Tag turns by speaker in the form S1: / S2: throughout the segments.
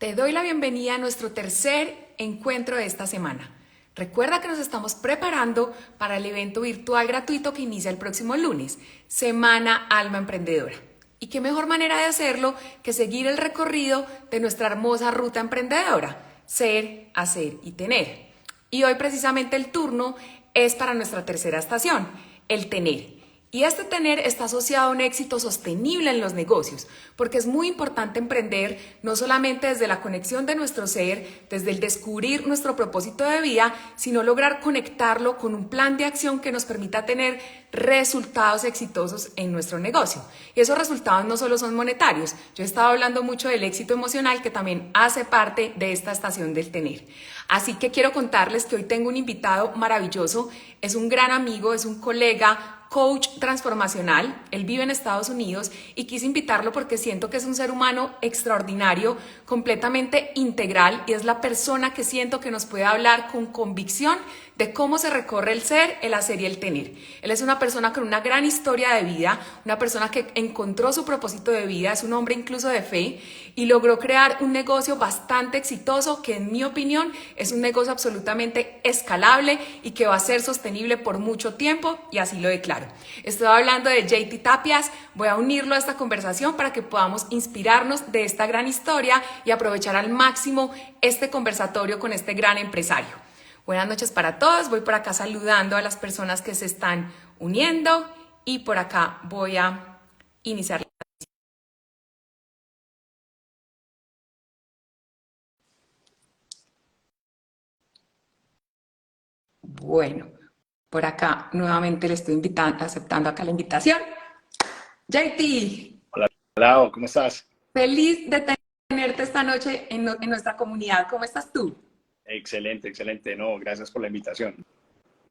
S1: Te doy la bienvenida a nuestro tercer encuentro de esta semana. Recuerda que nos estamos preparando para el evento virtual gratuito que inicia el próximo lunes, Semana Alma Emprendedora. Y qué mejor manera de hacerlo que seguir el recorrido de nuestra hermosa ruta emprendedora, ser, hacer y tener. Y hoy precisamente el turno es para nuestra tercera estación, el tener. Y este tener está asociado a un éxito sostenible en los negocios, porque es muy importante emprender no solamente desde la conexión de nuestro ser, desde el descubrir nuestro propósito de vida, sino lograr conectarlo con un plan de acción que nos permita tener resultados exitosos en nuestro negocio. Y esos resultados no solo son monetarios. Yo he estado hablando mucho del éxito emocional, que también hace parte de esta estación del tener. Así que quiero contarles que hoy tengo un invitado maravilloso, es un gran amigo, es un colega, coach transformacional. Él vive en Estados Unidos y quise invitarlo porque siento que es un ser humano extraordinario, completamente integral, y es la persona que siento que nos puede hablar con convicción de cómo se recorre el ser, el hacer y el tener. Él es una persona con una gran historia de vida, una persona que encontró su propósito de vida, es un hombre incluso de fe y logró crear un negocio bastante exitoso que, en mi opinión, es un negocio absolutamente escalable y que va a ser sostenible por mucho tiempo, y así lo declaro. Estoy hablando de JT Tapias. Voy a unirlo a esta conversación para que podamos inspirarnos de esta gran historia y aprovechar al máximo este conversatorio con este gran empresario. Buenas noches para todos. Voy por acá saludando a las personas que se están uniendo y por acá voy a iniciar. Bueno, por acá nuevamente le estoy invitando, aceptando acá la invitación. JT,
S2: Hola, Lau, ¿cómo estás?
S1: feliz de tenerte esta noche en nuestra comunidad. ¿Cómo estás tú?
S2: Excelente, excelente. No, gracias por la invitación.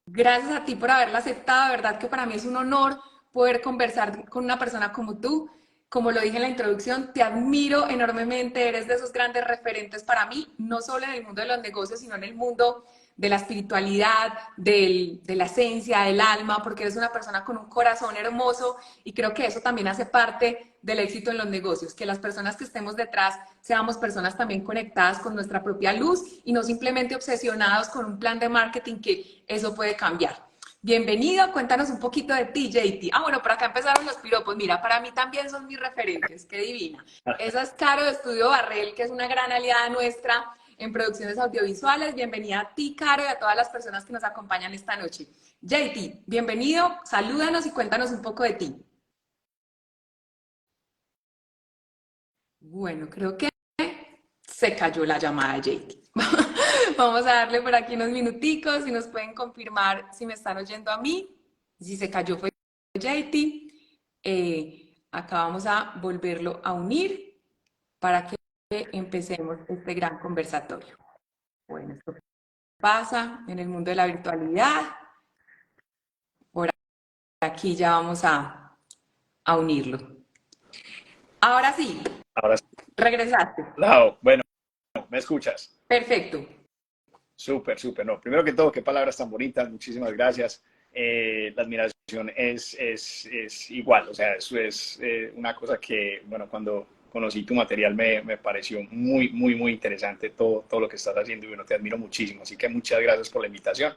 S1: Gracias a ti por haberla aceptado. De verdad que para mí es un honor poder conversar con una persona como tú. Como lo dije en la introducción, te admiro enormemente. Eres de esos grandes referentes para mí, no solo en el mundo de los negocios, sino en el mundo de la espiritualidad, de la esencia, del alma, porque eres una persona con un corazón hermoso, y creo que eso también hace parte del éxito en los negocios, que las personas que estemos detrás seamos personas también conectadas con nuestra propia luz y no simplemente obsesionados con un plan de marketing, que eso puede cambiar. Bienvenido, cuéntanos un poquito de ti, JT. Ah, bueno, por acá empezaron los piropos. Mira, para mí también son mis referentes, qué divina. Esa es Caro de Estudio Barrel, que es una gran aliada nuestra en producciones audiovisuales. Bienvenida a ti, Caro, y a todas las personas que nos acompañan esta noche. JT, bienvenido, salúdanos y cuéntanos un poco de ti. Bueno, creo que se cayó la llamada de JT. Vamos a darle por aquí unos minuticos, si nos pueden confirmar si me están oyendo a mí. Si se cayó fue JT. Acá vamos a volverlo a unir para que empecemos este gran conversatorio. Bueno, esto pasa en el mundo de la virtualidad. Por aquí ya vamos a unirlo. Ahora sí,
S2: Ahora sí,
S1: regresaste.
S2: Lau, bueno, ¿me escuchas?
S1: Perfecto.
S2: Súper, súper. No, primero que todo, qué palabras tan bonitas, muchísimas gracias. La admiración es igual, o sea, eso es una cosa que, bueno, cuando conocí tu material me pareció muy, muy, muy interesante todo lo que estás haciendo, y bueno, te admiro muchísimo, así que muchas gracias por la invitación.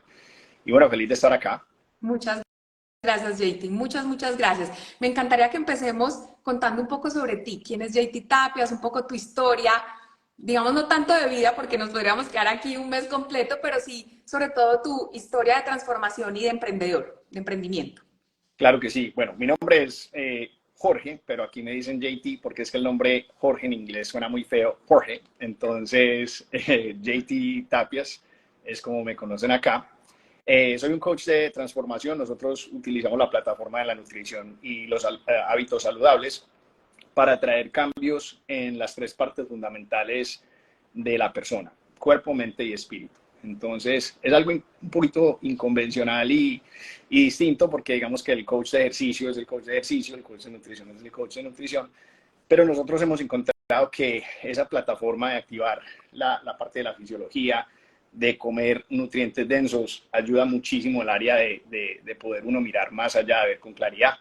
S2: Y bueno, feliz de estar acá.
S1: Muchas gracias, JT. Muchas gracias. Me encantaría que empecemos contando un poco sobre ti. ¿Quién es JT Tapias? Un poco tu historia. Digamos, no tanto de vida, porque nos podríamos quedar aquí un mes completo, pero sí, sobre todo tu historia de transformación y de emprendedor, de emprendimiento.
S2: Claro que sí. Bueno, mi nombre es Jorge, pero aquí me dicen JT porque es que el nombre Jorge en inglés suena muy feo, Jorge. Entonces, JT Tapias es como me conocen acá. Soy un coach de transformación. Nosotros utilizamos la plataforma de la nutrición y los hábitos saludables para traer cambios en las tres partes fundamentales de la persona: cuerpo, mente y espíritu. Entonces, es algo un poquito inconvencional y distinto, porque digamos que el coach de ejercicio es el coach de ejercicio, el coach de nutrición es el coach de nutrición, pero nosotros hemos encontrado que esa plataforma de activar la parte de la fisiología, de comer nutrientes densos, ayuda muchísimo el área de poder uno mirar más allá, de ver con claridad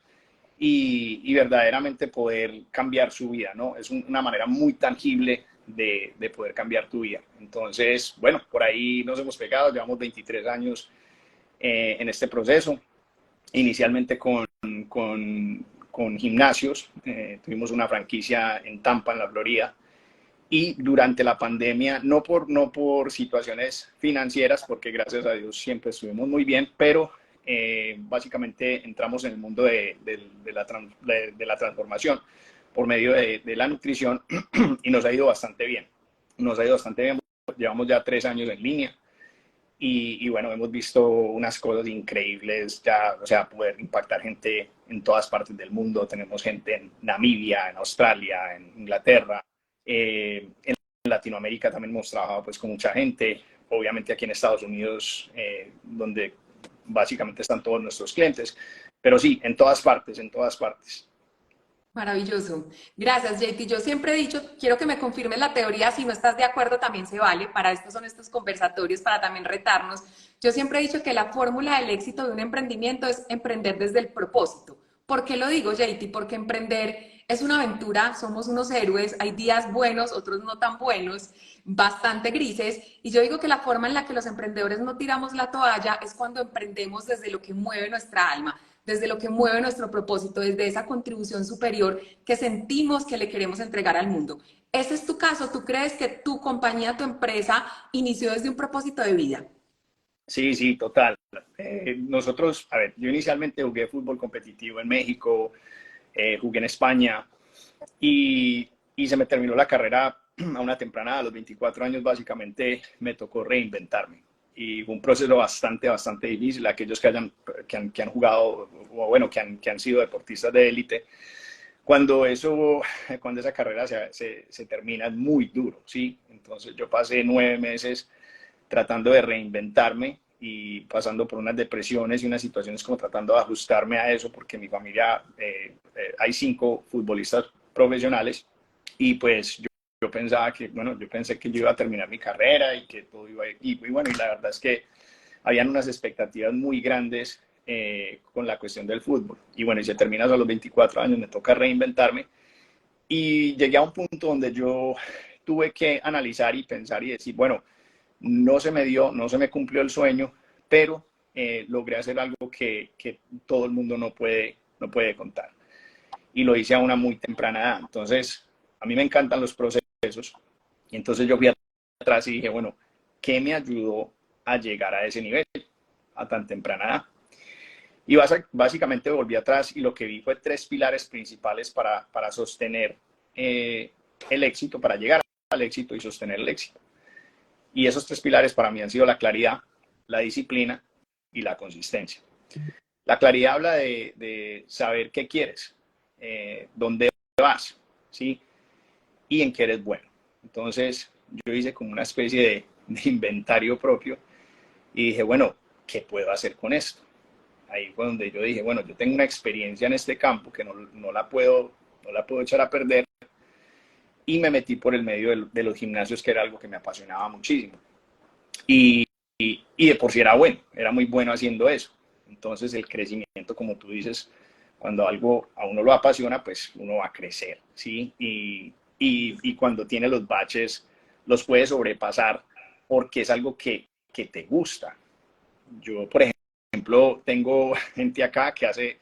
S2: y verdaderamente poder cambiar su vida, ¿no? Es una manera muy tangible de poder cambiar tu vida. Entonces, bueno, por ahí nos hemos pegado, llevamos 23 años en este proceso, inicialmente con gimnasios, tuvimos una franquicia en Tampa, en la Florida, y durante la pandemia, no por situaciones financieras, porque gracias a Dios siempre estuvimos muy bien, pero básicamente entramos en el mundo de la transformación por medio de la nutrición y nos ha ido bastante bien. Nos ha ido bastante bien, llevamos ya 3 años en línea y bueno, hemos visto unas cosas increíbles ya, o sea, poder impactar gente en todas partes del mundo. Tenemos gente en Namibia, en Australia, en Inglaterra, en Latinoamérica también hemos trabajado pues con mucha gente, obviamente aquí en Estados Unidos, donde básicamente están todos nuestros clientes, pero sí, en todas partes, en todas partes.
S1: Maravilloso. Gracias, JT. Yo siempre he dicho, quiero que me confirmes la teoría, si no estás de acuerdo también se vale, para esto son estos conversatorios, para también retarnos. Yo siempre he dicho que la fórmula del éxito de un emprendimiento es emprender desde el propósito. ¿Por qué lo digo, JT? Porque emprender es una aventura, somos unos héroes, hay días buenos, otros no tan buenos, bastante grises, y yo digo que la forma en la que los emprendedores no tiramos la toalla es cuando emprendemos desde lo que mueve nuestra alma, desde lo que mueve nuestro propósito, desde esa contribución superior que sentimos que le queremos entregar al mundo. Ese es tu caso. ¿Tú crees que tu compañía, tu empresa, inició desde un propósito de vida?
S2: Sí, sí, total. Nosotros, a ver, yo inicialmente jugué fútbol competitivo en México, jugué en España y se me terminó la carrera a una temprana edad, a los 24 años básicamente me tocó reinventarme. Y fue un proceso bastante, bastante difícil. Aquellos que han jugado, o bueno, que han sido deportistas de élite, cuando esa carrera se termina es muy duro, ¿sí? Entonces yo pasé 9 meses tratando de reinventarme y pasando por unas depresiones y unas situaciones como tratando de ajustarme a eso, porque en mi familia hay 5 futbolistas profesionales y pues yo pensaba que, bueno, yo pensé que yo iba a terminar mi carrera y que todo iba a equipo y bueno, y la verdad es que habían unas expectativas muy grandes con la cuestión del fútbol. Y bueno, y se termina a los 24 años, me toca reinventarme y llegué a un punto donde yo tuve que analizar y pensar y decir, bueno, no se me dio, no se me cumplió el sueño, pero logré hacer algo que todo el mundo no puede contar. Y lo hice a una muy temprana edad. Entonces, a mí me encantan los procesos. Y entonces yo fui atrás y dije, bueno, ¿qué me ayudó a llegar a ese nivel a tan temprana edad? Y básicamente volví atrás y lo que vi fue 3 pilares principales para sostener el éxito, para llegar al éxito y sostener el éxito. Y esos 3 pilares para mí han sido la claridad, la disciplina y la consistencia. La claridad habla de saber qué quieres, dónde vas, ¿sí? Y en qué eres bueno. Entonces, yo hice como una especie de inventario propio y dije, bueno, ¿qué puedo hacer con esto? Ahí fue donde yo dije, bueno, yo tengo una experiencia en este campo que no la puedo echar a perder y me metí por el medio de los gimnasios, que era algo que me apasionaba muchísimo. Y de por sí era bueno, era muy bueno haciendo eso. Entonces el crecimiento, como tú dices, cuando algo a uno lo apasiona, pues uno va a crecer, ¿sí? Y cuando tiene los baches, los puede sobrepasar porque es algo que te gusta. Yo, por ejemplo, tengo gente acá que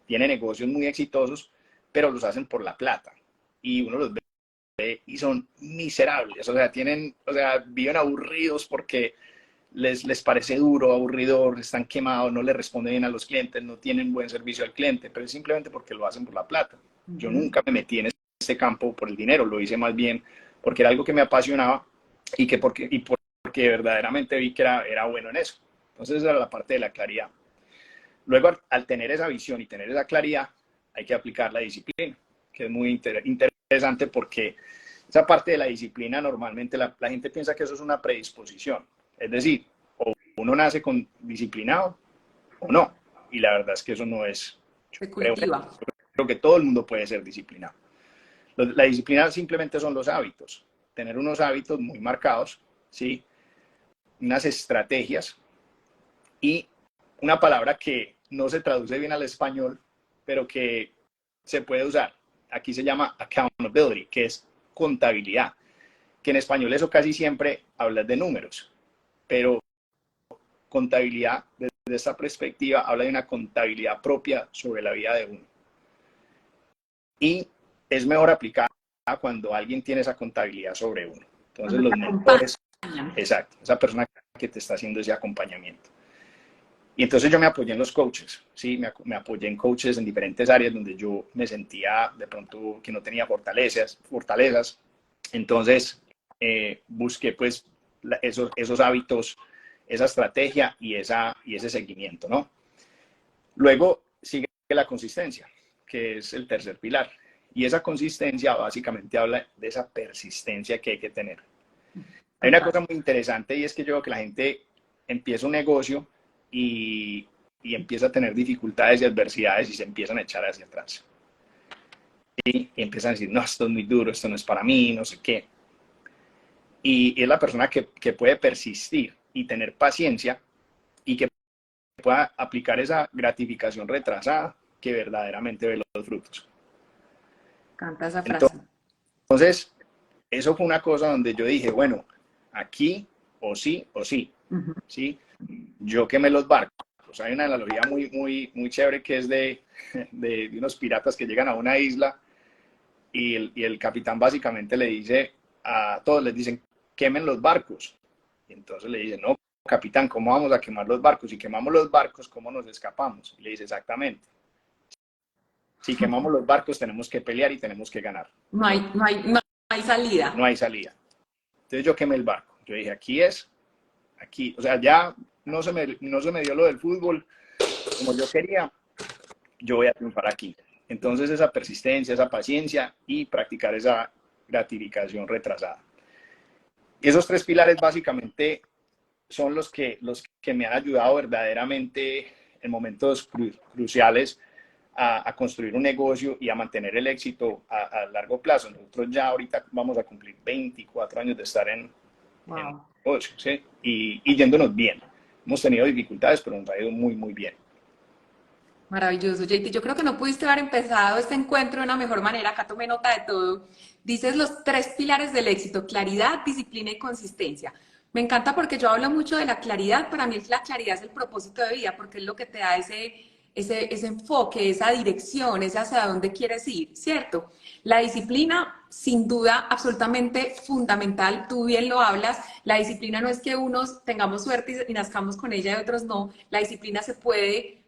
S2: tiene negocios muy exitosos, pero los hacen por la plata. Y uno los ve y son miserables. O sea, viven aburridos porque les parece duro, aburrido, están quemados, no le responden bien a los clientes, no tienen buen servicio al cliente, pero es simplemente porque lo hacen por la plata. Yo nunca me metí en este campo por el dinero, lo hice más bien porque era algo que me apasionaba y porque verdaderamente vi que era bueno en eso. Entonces esa era la parte de la claridad. Luego, al tener esa visión y tener esa claridad, hay que aplicar la disciplina, que es muy interesante porque esa parte de la disciplina normalmente la gente piensa que eso es una predisposición. Es decir, o uno nace con disciplinado o no. Y la verdad es que eso no es. Yo
S1: Se
S2: creo,
S1: cultiva.
S2: creo que todo el mundo puede ser disciplinado. La disciplina simplemente son los hábitos. Tener unos hábitos muy marcados, ¿sí? Unas estrategias y una palabra que no se traduce bien al español, pero que se puede usar. Aquí se llama accountability, que es contabilidad. que en español eso casi siempre habla de números, pero contabilidad desde esta perspectiva habla de una contabilidad propia sobre la vida de uno. Y es mejor aplicada cuando alguien tiene esa contabilidad sobre uno. Entonces los mentores, exacto, esa persona que te está haciendo ese acompañamiento. Y entonces yo me apoyé en los coaches, ¿sí? Me apoyé en coaches en diferentes áreas donde yo me sentía de pronto que no tenía fortalezas. Entonces busqué pues esos hábitos, esa estrategia y ese seguimiento, ¿no? Luego sigue la consistencia, que es el tercer pilar. Y esa consistencia básicamente habla de esa persistencia que hay que tener. Hay una cosa muy interesante y es que yo veo que la gente empieza un negocio y empieza a tener dificultades y adversidades y se empiezan a echar hacia atrás. Y empiezan a decir, no, esto es muy duro, esto no es para mí, no sé qué. Y es la persona que puede persistir y tener paciencia y que pueda aplicar esa gratificación retrasada que verdaderamente ve los frutos.
S1: Canta esa frase.
S2: Entonces, eso fue una cosa donde yo dije, bueno, aquí o sí, ¿sí? Yo quemé los barcos. Hay una analogía muy chévere que es de unos piratas que llegan a una isla y el capitán básicamente le dice a todos, les dicen, quemen los barcos. Y entonces le dicen, no, capitán, ¿cómo vamos a quemar los barcos? Si quemamos los barcos, ¿cómo nos escapamos? Y le dice, exactamente. Si quemamos los barcos, tenemos que pelear y tenemos que ganar.
S1: No hay salida.
S2: No hay salida. Entonces yo quemé el barco. Yo dije, aquí es, aquí. O sea, ya no se me dio lo del fútbol como yo quería. Yo voy a triunfar aquí. Entonces esa persistencia, esa paciencia y practicar esa gratificación retrasada. Esos tres pilares básicamente son los que me han ayudado verdaderamente en momentos cruciales a construir un negocio y a mantener el éxito a largo plazo. Nosotros ya ahorita vamos a cumplir 24 años de estar en negocio, ¿sí? y yéndonos bien. Hemos tenido dificultades, pero nos ha ido muy bien.
S1: Maravilloso, JT. Yo creo que no pudiste haber empezado este encuentro de una mejor manera. Acá tomé nota de todo. Dices los tres pilares del éxito: claridad, disciplina y consistencia. Me encanta porque yo hablo mucho de la claridad. Para mí la claridad es el propósito de vida, porque es lo que te da ese enfoque, esa dirección, ese hacia dónde quieres ir, ¿cierto? La disciplina, sin duda, absolutamente fundamental. Tú bien lo hablas. La disciplina no es que unos tengamos suerte y nazcamos con ella y otros no. La disciplina se puede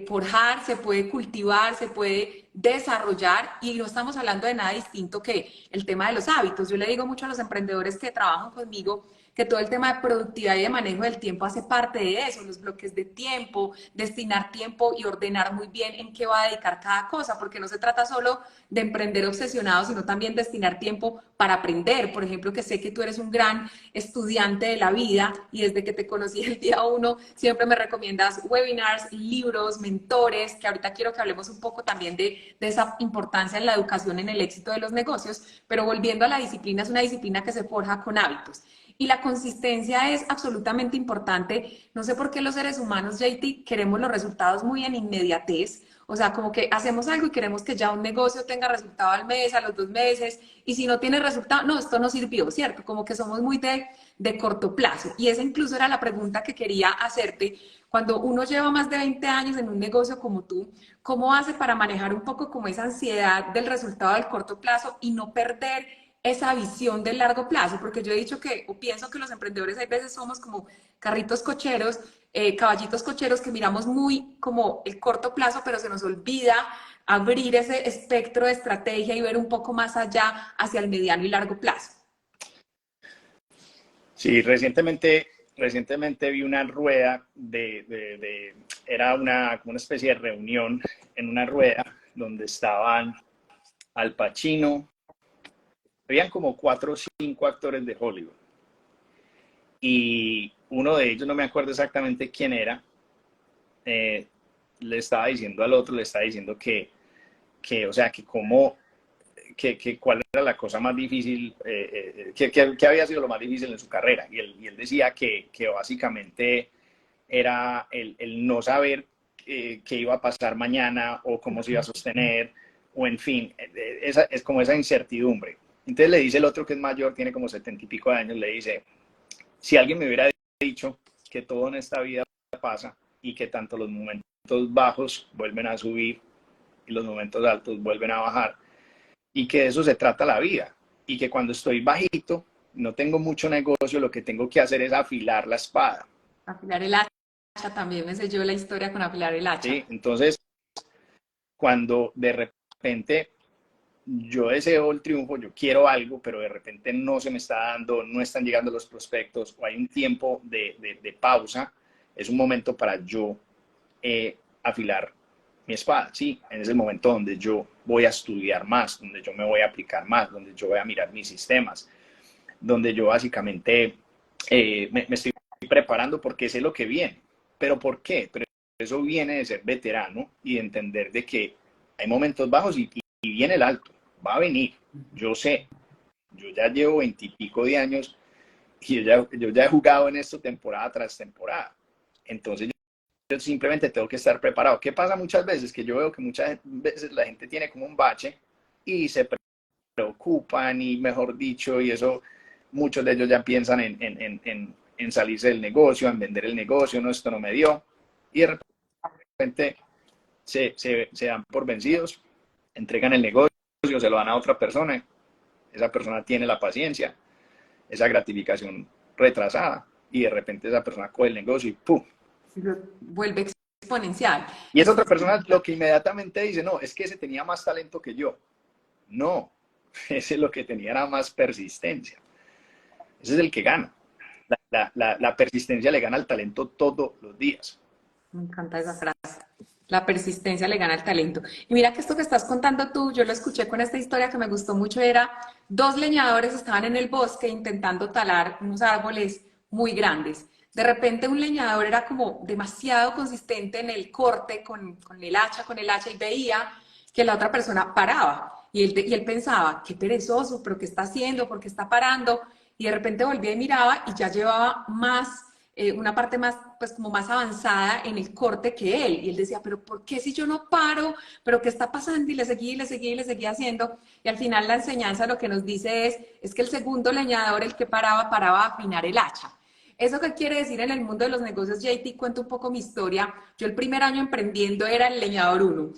S1: forjar, se puede cultivar, se puede desarrollar, y no estamos hablando de nada distinto que el tema de los hábitos. Yo le digo mucho a los emprendedores que trabajan conmigo que todo el tema de productividad y de manejo del tiempo hace parte de eso, los bloques de tiempo, destinar tiempo y ordenar muy bien en qué va a dedicar cada cosa, porque no se trata solo de emprender obsesionado, sino también destinar tiempo para aprender. Por ejemplo, que sé que tú eres un gran estudiante de la vida y desde que te conocí el día uno siempre me recomiendas webinars, libros, mentores, que ahorita quiero que hablemos un poco también de esa importancia en la educación en el éxito de los negocios. Pero volviendo a la disciplina, es una disciplina que se forja con hábitos. Y la consistencia es absolutamente importante. No sé por qué los seres humanos, JT, queremos los resultados muy en inmediatez. O sea, como que hacemos algo y queremos que ya un negocio tenga resultado al mes, a los 2 meses. Y si no tiene resultado, no, esto no sirvió, ¿cierto? Como que somos muy de corto plazo. Y esa incluso era la pregunta que quería hacerte. Cuando uno lleva más de 20 años en un negocio como tú, ¿cómo hace para manejar un poco como esa ansiedad del resultado del corto plazo y no perder esa visión del largo plazo? Porque yo he dicho que, o pienso que los emprendedores a veces somos como carritos cocheros, caballitos cocheros, que miramos muy como el corto plazo, pero se nos olvida abrir ese espectro de estrategia y ver un poco más allá hacia el mediano y largo plazo.
S2: Sí, recientemente vi una rueda era como una especie de reunión en una rueda donde estaban Al Pacino. Habían como 4 o 5 actores de Hollywood. Y uno de ellos, no me acuerdo exactamente quién era, le estaba diciendo al otro, le estaba diciendo o sea, cuál era la cosa más difícil, que había sido lo más difícil en su carrera. Y él decía que básicamente era el no saber qué iba a pasar mañana o cómo se iba a sostener, o en fin, es como esa incertidumbre. Entonces le dice el otro que es mayor, tiene como 70 y pico de años, le dice, si alguien me hubiera dicho que todo en esta vida pasa y que tanto los momentos bajos vuelven a subir y los momentos altos vuelven a bajar y que de eso se trata la vida y que cuando estoy bajito, no tengo mucho negocio, lo que tengo que hacer es afilar la espada.
S1: Afilar el hacha, también me sé yo la historia con afilar el hacha.
S2: ¿Sí? Entonces, cuando de repente yo deseo el triunfo, yo quiero algo, pero de repente no se me está dando, no están llegando los prospectos o hay un tiempo de pausa, es un momento para yo afilar mi espada, ¿sí? Es el momento donde yo voy a estudiar más, donde yo me voy a aplicar más, donde yo voy a mirar mis sistemas, donde yo básicamente me estoy preparando porque sé lo que viene. ¿Pero por qué? Pero eso viene de ser veterano y de entender de que hay momentos bajos y viene el alto, va a venir, yo sé, yo ya llevo 20 y pico de años y yo ya he jugado en esto temporada tras temporada. Entonces yo simplemente tengo que estar preparado. ¿Qué pasa muchas veces? Que yo veo que muchas veces la gente tiene como un bache y se preocupan y mejor dicho, y eso muchos de ellos ya piensan en salirse del negocio, en vender el negocio, no, esto no me dio, y de repente se dan por vencidos, entregan el negocio, se lo dan a otra persona, esa persona tiene la paciencia, esa gratificación retrasada, y de repente esa persona coge el negocio y ¡pum!
S1: Vuelve exponencial.
S2: Y esa otra persona lo que inmediatamente dice, no, es que ese tenía más talento que yo. No, ese es lo que tenía era más persistencia. Ese es el que gana. La persistencia le gana al talento todos los días.
S1: Me encanta esa frase. La persistencia le gana al talento. Y mira que esto que estás contando tú, yo lo escuché con esta historia que me gustó mucho, era dos leñadores estaban en el bosque intentando talar unos árboles muy grandes. De repente un leñador era como demasiado consistente en el corte con el hacha y veía que la otra persona paraba. Y él pensaba, qué perezoso, pero ¿qué está haciendo? ¿Por qué está parando? Y de repente volvía y miraba y ya llevaba más una parte más, pues como más avanzada en el corte que él. Y él decía, pero ¿por qué si yo no paro? ¿Pero qué está pasando? Y le seguía, y le seguía, y le seguía haciendo. Y al final la enseñanza lo que nos dice es que el segundo leñador, el que paraba a afinar el hacha. ¿Eso qué quiere decir en el mundo de los negocios, JT? Cuento un poco mi historia. Yo el primer año emprendiendo era el leñador uno.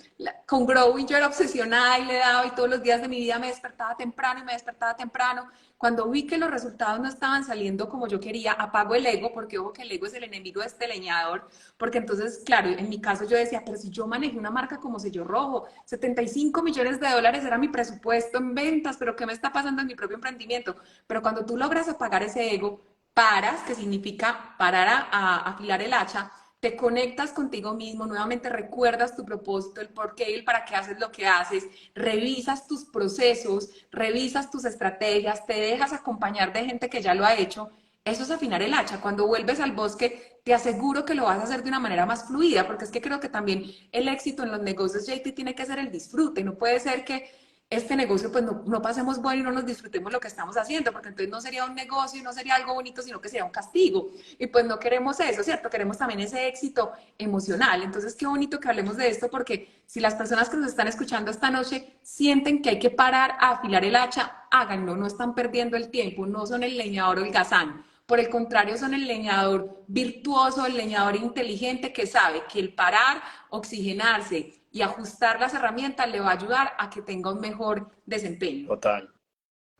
S1: Con Growing yo era obsesionada y le daba y todos los días de mi vida me despertaba temprano y me despertaba temprano. Cuando vi que los resultados no estaban saliendo como yo quería, apago el ego, porque ojo que el ego es el enemigo de este leñador, porque entonces, claro, en mi caso yo decía, pero si yo manejé una marca como Sello Rojo, 75 millones de dólares era mi presupuesto en ventas, pero ¿qué me está pasando en mi propio emprendimiento? Pero cuando tú logras apagar ese ego, paras, que significa parar a afilar el hacha, te conectas contigo mismo, nuevamente recuerdas tu propósito, el por qué y el para qué haces lo que haces, revisas tus procesos, revisas tus estrategias, te dejas acompañar de gente que ya lo ha hecho. Eso es afinar el hacha. Cuando vuelves al bosque, te aseguro que lo vas a hacer de una manera más fluida, porque es que creo que también el éxito en los negocios, JT, tiene que ser el disfrute. No puede ser que este negocio pues no pasemos bueno y no nos disfrutemos lo que estamos haciendo, porque entonces no sería un negocio y no sería algo bonito, sino que sería un castigo. Y pues no queremos eso, ¿cierto? Queremos también ese éxito emocional. Entonces qué bonito que hablemos de esto, porque si las personas que nos están escuchando esta noche sienten que hay que parar a afilar el hacha, háganlo, no están perdiendo el tiempo, no son el leñador holgazán. Por el contrario, son el leñador virtuoso, el leñador inteligente que sabe que el parar, oxigenarse y ajustar las herramientas le va a ayudar a que tenga un mejor desempeño.
S2: Total.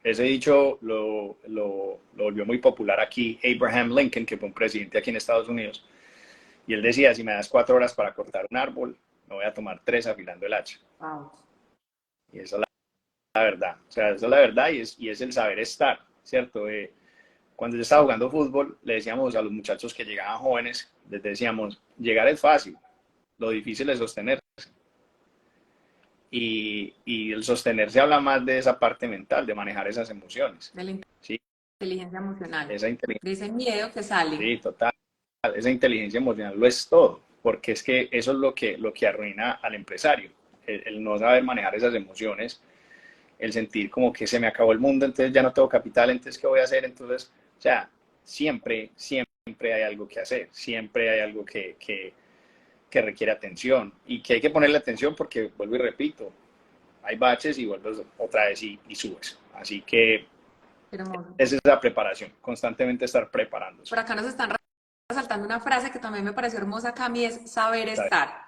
S2: Ese dicho lo volvió muy popular aquí Abraham Lincoln, que fue un presidente aquí en Estados Unidos. Y él decía, si me das 4 horas para cortar un árbol, me voy a tomar 3 afilando el hacha.
S1: Wow.
S2: Y esa es la verdad. O sea, esa es la verdad y es el saber estar, ¿cierto? Cuando yo estaba jugando fútbol, le decíamos a los muchachos que llegaban jóvenes, les decíamos, llegar es fácil, lo difícil es sostenerse. Y el sostenerse habla más de esa parte mental, de manejar esas emociones.
S1: De la
S2: ¿Sí?
S1: inteligencia emocional,
S2: Esa inteligencia,
S1: de ese miedo que sale.
S2: sí, total. Esa inteligencia emocional lo es todo, porque es que eso es lo que arruina al empresario, el no saber manejar esas emociones, el sentir como que se me acabó el mundo, entonces ya no tengo capital, entonces ¿qué voy a hacer? Entonces, o sea, siempre hay algo que hacer, siempre hay algo que requiere atención y que hay que ponerle atención porque, vuelvo y repito, hay baches y vuelves otra vez y subes. Así que
S1: Hermoso.
S2: esa es la preparación, constantemente estar preparándose.
S1: Por acá nos están resaltando una frase que también me pareció hermosa, Cami, es saber estar.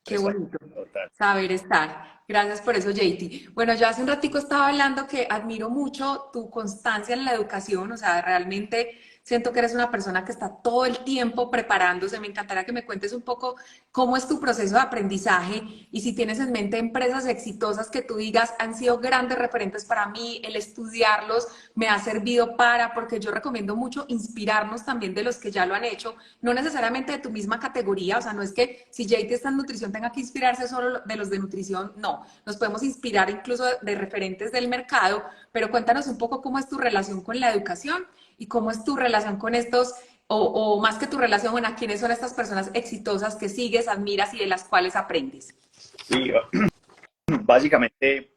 S1: Qué
S2: Está,
S1: bonito.
S2: total.
S1: Saber estar. Gracias por eso, JT. Bueno, yo hace un ratico estaba hablando que admiro mucho tu constancia en la educación, o sea, realmente siento que eres una persona que está todo el tiempo preparándose. Me encantaría que me cuentes un poco cómo es tu proceso de aprendizaje y si tienes en mente empresas exitosas que tú digas han sido grandes referentes para mí, el estudiarlos me ha servido para, porque yo recomiendo mucho inspirarnos también de los que ya lo han hecho, no necesariamente de tu misma categoría, o sea, no es que si JT está en nutrición tenga que inspirarse solo de los de nutrición, no, nos podemos inspirar incluso de referentes del mercado, pero cuéntanos un poco cómo es tu relación con la educación y cómo es tu relación con estos, o más que tu relación, bueno, quiénes son estas personas exitosas que sigues, admiras y de las cuales aprendes.
S2: Sí, básicamente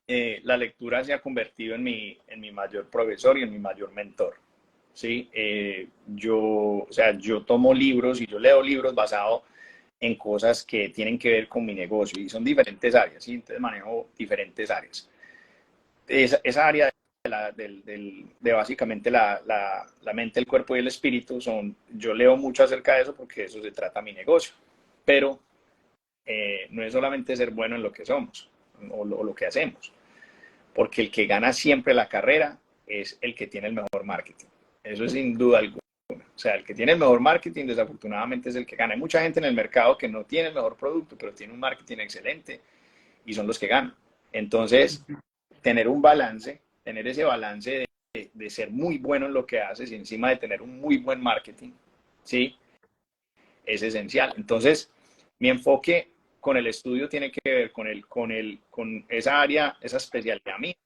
S2: la lectura se ha convertido en mi mayor profesor y en mi mayor mentor. ¿Sí? O sea, yo tomo libros y yo leo libros basados en cosas que tienen que ver con mi negocio y son diferentes áreas, ¿sí? Entonces manejo diferentes áreas. Esa área de básicamente la mente, el cuerpo y el espíritu, yo leo mucho acerca de eso porque de eso se trata mi negocio, pero no es solamente ser bueno en lo que somos o lo que hacemos, porque el que gana siempre la carrera es el que tiene el mejor marketing. Eso es sin duda alguna. O sea, el que tiene el mejor marketing, desafortunadamente, es el que gana. Hay mucha gente en el mercado que no tiene el mejor producto, pero tiene un marketing excelente y son los que ganan. Entonces, tener un balance, tener ese balance de ser muy bueno en lo que haces y encima de tener un muy buen marketing, ¿sí? Es esencial. Entonces, mi enfoque con el estudio tiene que ver con esa área, esa especialidad mía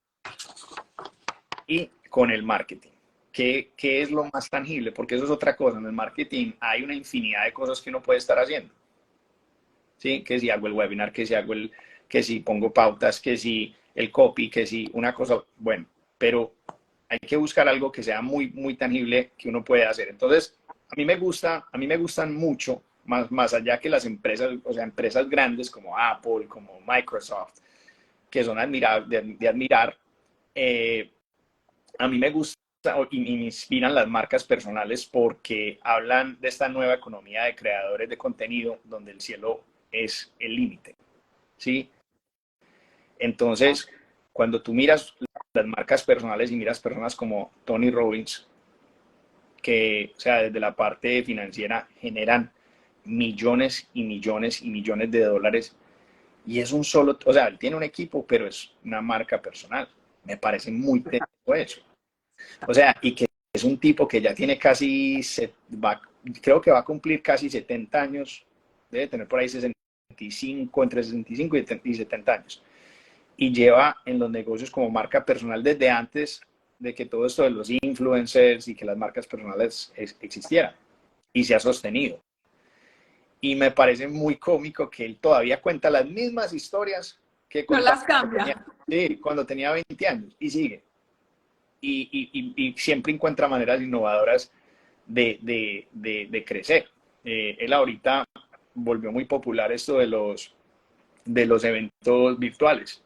S2: y con el marketing. ¿Qué es lo más tangible? Porque eso es otra cosa. En el marketing hay una infinidad de cosas que uno puede estar haciendo. ¿Sí? Que si hago el webinar, que si pongo pautas, que si el copy, que si una cosa, bueno, pero hay que buscar algo que sea muy, muy tangible que uno pueda hacer. Entonces, a mí me gustan mucho, más allá que las empresas, o sea, empresas grandes como Apple, como Microsoft, que son de admirar, a mí me gusta y me inspiran las marcas personales porque hablan de esta nueva economía de creadores de contenido donde el cielo es el límite, ¿sí? Entonces, cuando tú miras las marcas personales y miras personas como Tony Robbins, que, o sea, desde la parte financiera generan millones y millones y millones de dólares y es un solo, o sea, él tiene un equipo, pero es una marca personal. Me parece muy técnico eso. O sea, y que es un tipo que ya tiene creo que va a cumplir casi 70 años, debe tener por ahí 65, entre 65 y 70 años. Y lleva en los negocios como marca personal desde antes de que todo esto de los influencers y que las marcas personales existieran. Y se ha sostenido. Y me parece muy cómico que él todavía cuenta las mismas historias que
S1: No
S2: contaba
S1: las cambia.
S2: cuando tenía 20 años y sigue. Y siempre encuentra maneras innovadoras de crecer. Él ahorita volvió muy popular esto de los eventos virtuales.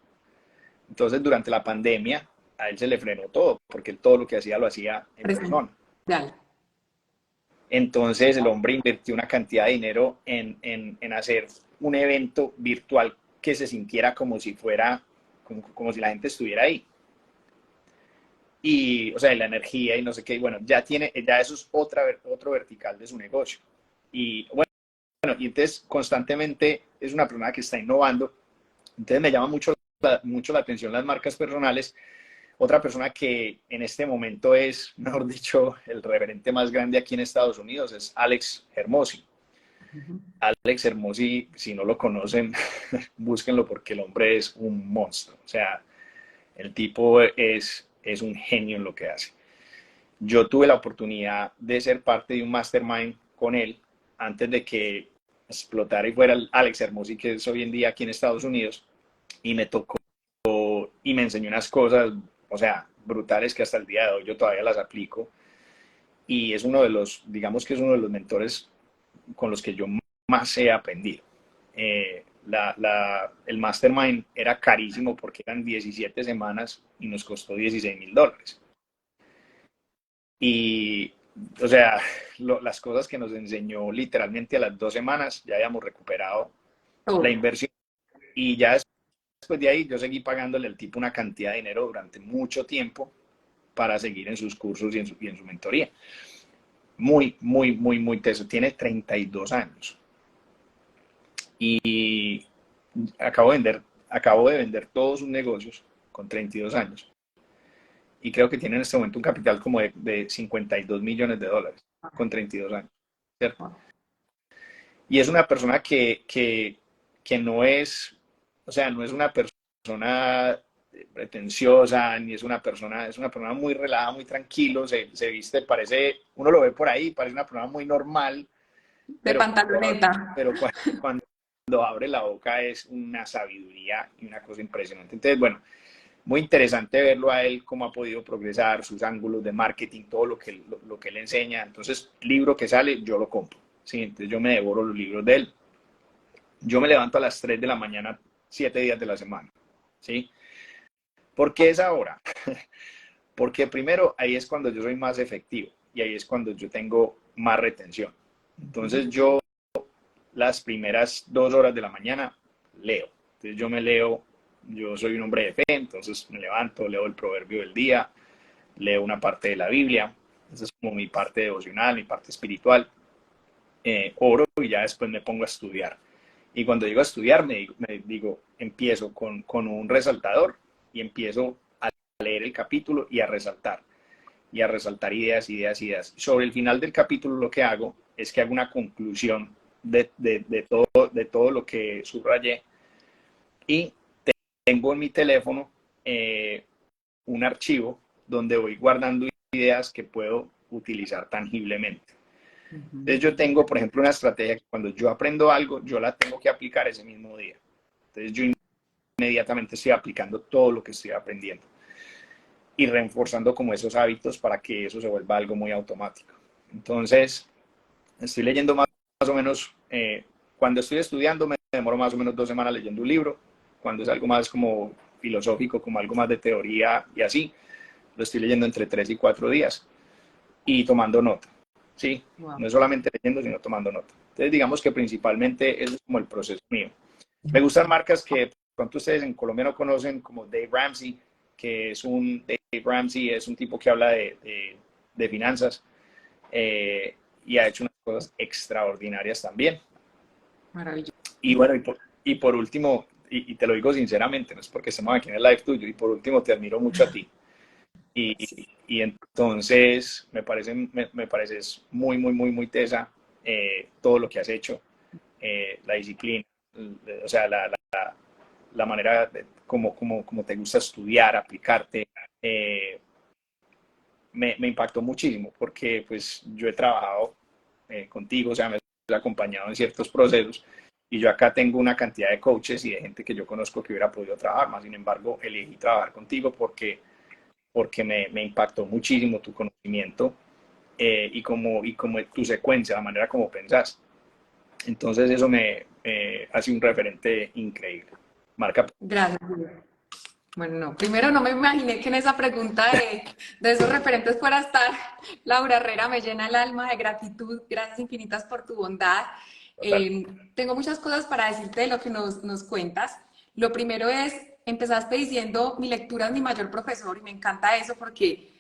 S2: Entonces, durante la pandemia, a él se le frenó todo, porque él todo lo que hacía lo hacía en persona.
S1: Presencial.
S2: Entonces, el hombre invirtió una cantidad de dinero en hacer un evento virtual que se sintiera como si fuera, como si la gente estuviera ahí. Y, o sea, la energía y no sé qué, y bueno, ya eso es otro vertical de su negocio. Y bueno, y entonces constantemente es una persona que está innovando. Entonces me llama mucho la atención las marcas personales. Otra persona que en este momento es, mejor dicho, el referente más grande aquí en Estados Unidos es Alex Hermosi. Alex Hermosi, si no lo conocen, búsquenlo porque el hombre es un monstruo. O sea, el tipo es un genio en lo que hace. Yo tuve la oportunidad de ser parte de un mastermind con él antes de que explotara y fuera el Alex Hermosi, que es hoy en día aquí en Estados Unidos, y me tocó y me enseñó unas cosas, o sea, brutales que hasta el día de hoy yo todavía las aplico. Y es digamos que es uno de los mentores con los que yo más he aprendido. el mastermind era carísimo porque eran 17 semanas y nos costó $16,000. Y, o sea, las cosas que nos enseñó literalmente a las 2 semanas, ya habíamos recuperado la inversión. Y ya después de ahí yo seguí pagándole al tipo una cantidad de dinero durante mucho tiempo para seguir en sus cursos y en su mentoría. Muy, muy, muy, muy teso. Tiene 32 años. Y acabo de vender todos sus negocios con 32 años. Y creo que tiene en este momento un capital como de $52 millones con 32 años. ¿Cierto? Y es una persona que no es, o sea, no es una persona pretenciosa, ni es una persona muy relajada, muy tranquilo, se viste, parece, uno lo ve por ahí, parece una persona muy normal,
S1: De pantaloneta.
S2: pero cuando abre la boca es una sabiduría y una cosa impresionante. Entonces, bueno, muy interesante verlo a él, cómo ha podido progresar, sus ángulos de marketing, todo lo que él enseña. Entonces, libro que sale, yo lo compro. ¿Sí? Entonces, yo me devoro los libros de él. Yo me levanto a las 3 de la mañana, 7 días de la semana. ¿Sí? ¿Por qué esa hora? Porque primero, ahí es cuando yo soy más efectivo y ahí es cuando yo tengo más retención. Entonces, yo las primeras 2 horas de la mañana leo. Entonces, yo soy un hombre de fe, entonces me levanto, leo el proverbio del día, leo una parte de la Biblia, esa es como mi parte devocional, mi parte espiritual, oro y ya después me pongo a estudiar. Y cuando llego a estudiar, me digo empiezo con un resaltador y empiezo a leer el capítulo y a resaltar ideas, ideas, ideas. Sobre el final del capítulo lo que hago es que hago una conclusión de todo lo que subrayé y tengo en mi teléfono un archivo donde voy guardando ideas que puedo utilizar tangiblemente. Entonces yo tengo, por ejemplo, una estrategia que cuando yo aprendo algo, yo la tengo que aplicar ese mismo día. Entonces yo inmediatamente estoy aplicando todo lo que estoy aprendiendo y reforzando como esos hábitos para que eso se vuelva algo muy automático. Entonces, estoy leyendo más o menos, cuando estoy estudiando me demoro más o menos 2 semanas leyendo un libro, cuando es algo más como filosófico, como algo más de teoría y así, lo estoy leyendo entre 3 y 4 días y tomando nota, ¿sí? Wow. No es solamente leyendo, sino tomando nota. Entonces, digamos que principalmente ese es como el proceso mío. Me gustan marcas que pronto ustedes en Colombia no conocen, como Dave Ramsey, que es un tipo que habla de finanzas y ha hecho unas cosas extraordinarias también.
S1: Maravilloso.
S2: Y bueno, y por último, y te lo digo sinceramente, no es porque estemos aquí en el live tuyo, y por último te admiro mucho a ti. Y entonces me pareces muy, muy, muy, muy tesa todo lo que has hecho, la disciplina, o sea, la manera como te gusta estudiar, aplicarte, me impactó muchísimo porque pues yo he trabajado contigo, o sea, me he acompañado en ciertos procesos y yo acá tengo una cantidad de coaches y de gente que yo conozco que hubiera podido trabajar más, sin embargo elegí trabajar contigo porque me impactó muchísimo tu conocimiento y como tu secuencia, la manera como pensás. Entonces eso me hace un referente increíble. Marca.
S1: Gracias. Bueno, no, primero no me imaginé que en esa pregunta de esos referentes fuera a estar Laura Herrera, me llena el alma de gratitud, gracias infinitas por tu bondad. Tengo muchas cosas para decirte de lo que nos cuentas. Lo primero es, empezaste diciendo, mi lectura es mi mayor profesor, y me encanta eso porque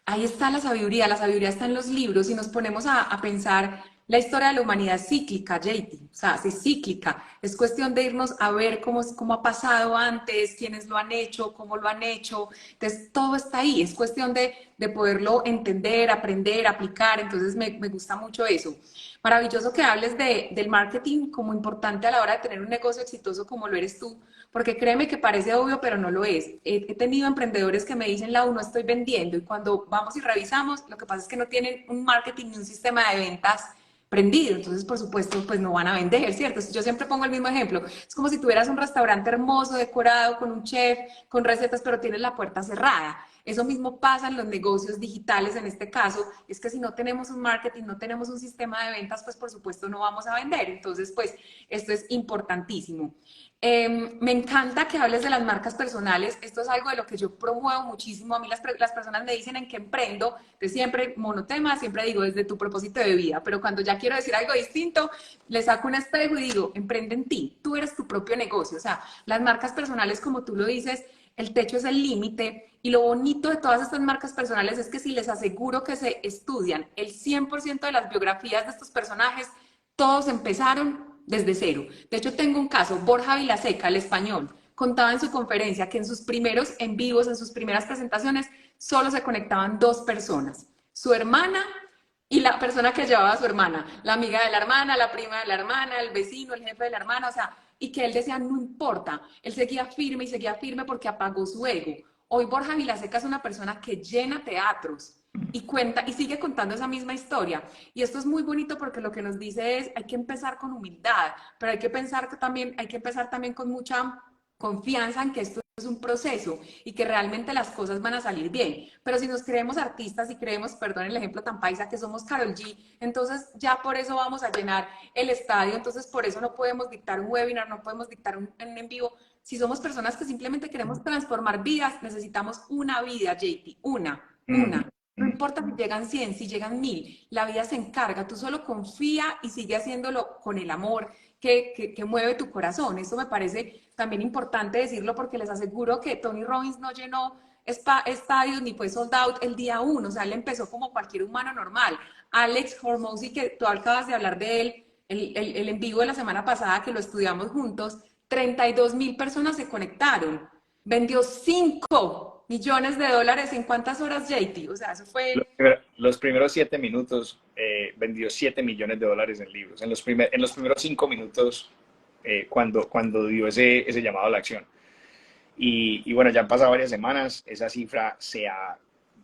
S1: ahí está la sabiduría está en los libros y nos ponemos a pensar, la historia de la humanidad es cíclica, JT, o sea, es cíclica, es cuestión de irnos a ver cómo ha pasado antes, quiénes lo han hecho, cómo lo han hecho, entonces todo está ahí, es cuestión de poderlo entender, aprender, aplicar, entonces me gusta mucho eso. Maravilloso que hables del marketing como importante a la hora de tener un negocio exitoso como lo eres tú, porque créeme que parece obvio, pero no lo es. He tenido emprendedores que me dicen, Lau, no estoy vendiendo, y cuando vamos y revisamos, lo que pasa es que no tienen un marketing ni un sistema de ventas prendido, entonces por supuesto pues no van a vender, ¿cierto? Yo siempre pongo el mismo ejemplo, es como si tuvieras un restaurante hermoso, decorado, con un chef, con recetas, pero tienes la puerta cerrada. Eso mismo pasa en los negocios digitales en este caso, es que si no tenemos un marketing, no tenemos un sistema de ventas, pues por supuesto no vamos a vender. Entonces, pues esto es importantísimo. Me encanta que hables de las marcas personales. Esto es algo de lo que yo promuevo muchísimo. A mí las personas me dicen en qué emprendo, de siempre monotema, siempre digo desde tu propósito de vida, pero cuando ya quiero decir algo distinto, le saco un espejo y digo, emprende en ti, tú eres tu propio negocio. O sea, las marcas personales, como tú lo dices, el techo es el límite. Y lo bonito de todas estas marcas personales es que si les aseguro que se estudian el 100% de las biografías de estos personajes, todos empezaron desde cero. De hecho, tengo un caso, Borja Vilaseca, el español, contaba en su conferencia que en sus primeros en vivos, en sus primeras presentaciones, solo se conectaban dos personas, su hermana y la persona que llevaba a su hermana, la amiga de la hermana, la prima de la hermana, el vecino, el jefe de la hermana, o sea, y que él decía, no importa, él seguía firme y seguía firme porque apagó su ego. Hoy Borja Vilaseca es una persona que llena teatros y cuenta y sigue contando esa misma historia. Y esto es muy bonito porque lo que nos dice es, hay que empezar con humildad, pero hay que empezar también con mucha confianza en que esto es un proceso y que realmente las cosas van a salir bien. Pero si nos creemos artistas y creemos, perdón el ejemplo tan paisa, que somos Karol G, entonces ya por eso vamos a llenar el estadio, entonces por eso no podemos dictar un webinar, no podemos dictar un en vivo. Si somos personas que simplemente queremos transformar vidas, necesitamos una vida, JP, una. No importa si llegan 100, si llegan 1000, la vida se encarga, tú solo confía y sigue haciéndolo con el amor que mueve tu corazón. Eso me parece también importante decirlo porque les aseguro que Tony Robbins no llenó estadios ni fue sold out el día uno, o sea, él empezó como cualquier humano normal. Alex Hormozy, que tú acabas de hablar de él, el en vivo de la semana pasada que lo estudiamos juntos, 32,000 personas se conectaron, vendió 5 millones de dólares en cuántas horas, JT, o sea, eso fue...
S2: Los primeros 7 minutos vendió 7 millones de dólares en libros. En los primeros 5 minutos, cuando dio ese llamado a la acción. Y bueno, ya han pasado varias semanas, esa cifra se ha,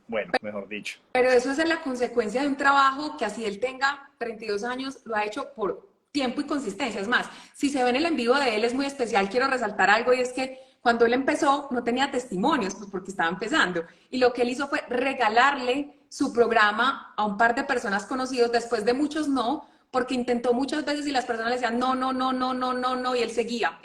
S2: bueno, mejor dicho.
S1: Pero eso es la consecuencia de un trabajo que así él tenga 32 años, lo ha hecho por tiempo y consistencia. Es más, si se ve en el en vivo de él es muy especial, quiero resaltar algo y es que cuando él empezó no tenía testimonios, pues porque estaba empezando. Y lo que él hizo fue regalarle su programa a un par de personas conocidos después de muchos no, porque intentó muchas veces y las personas le decían no, no, no, no, no, no, no, y él seguía,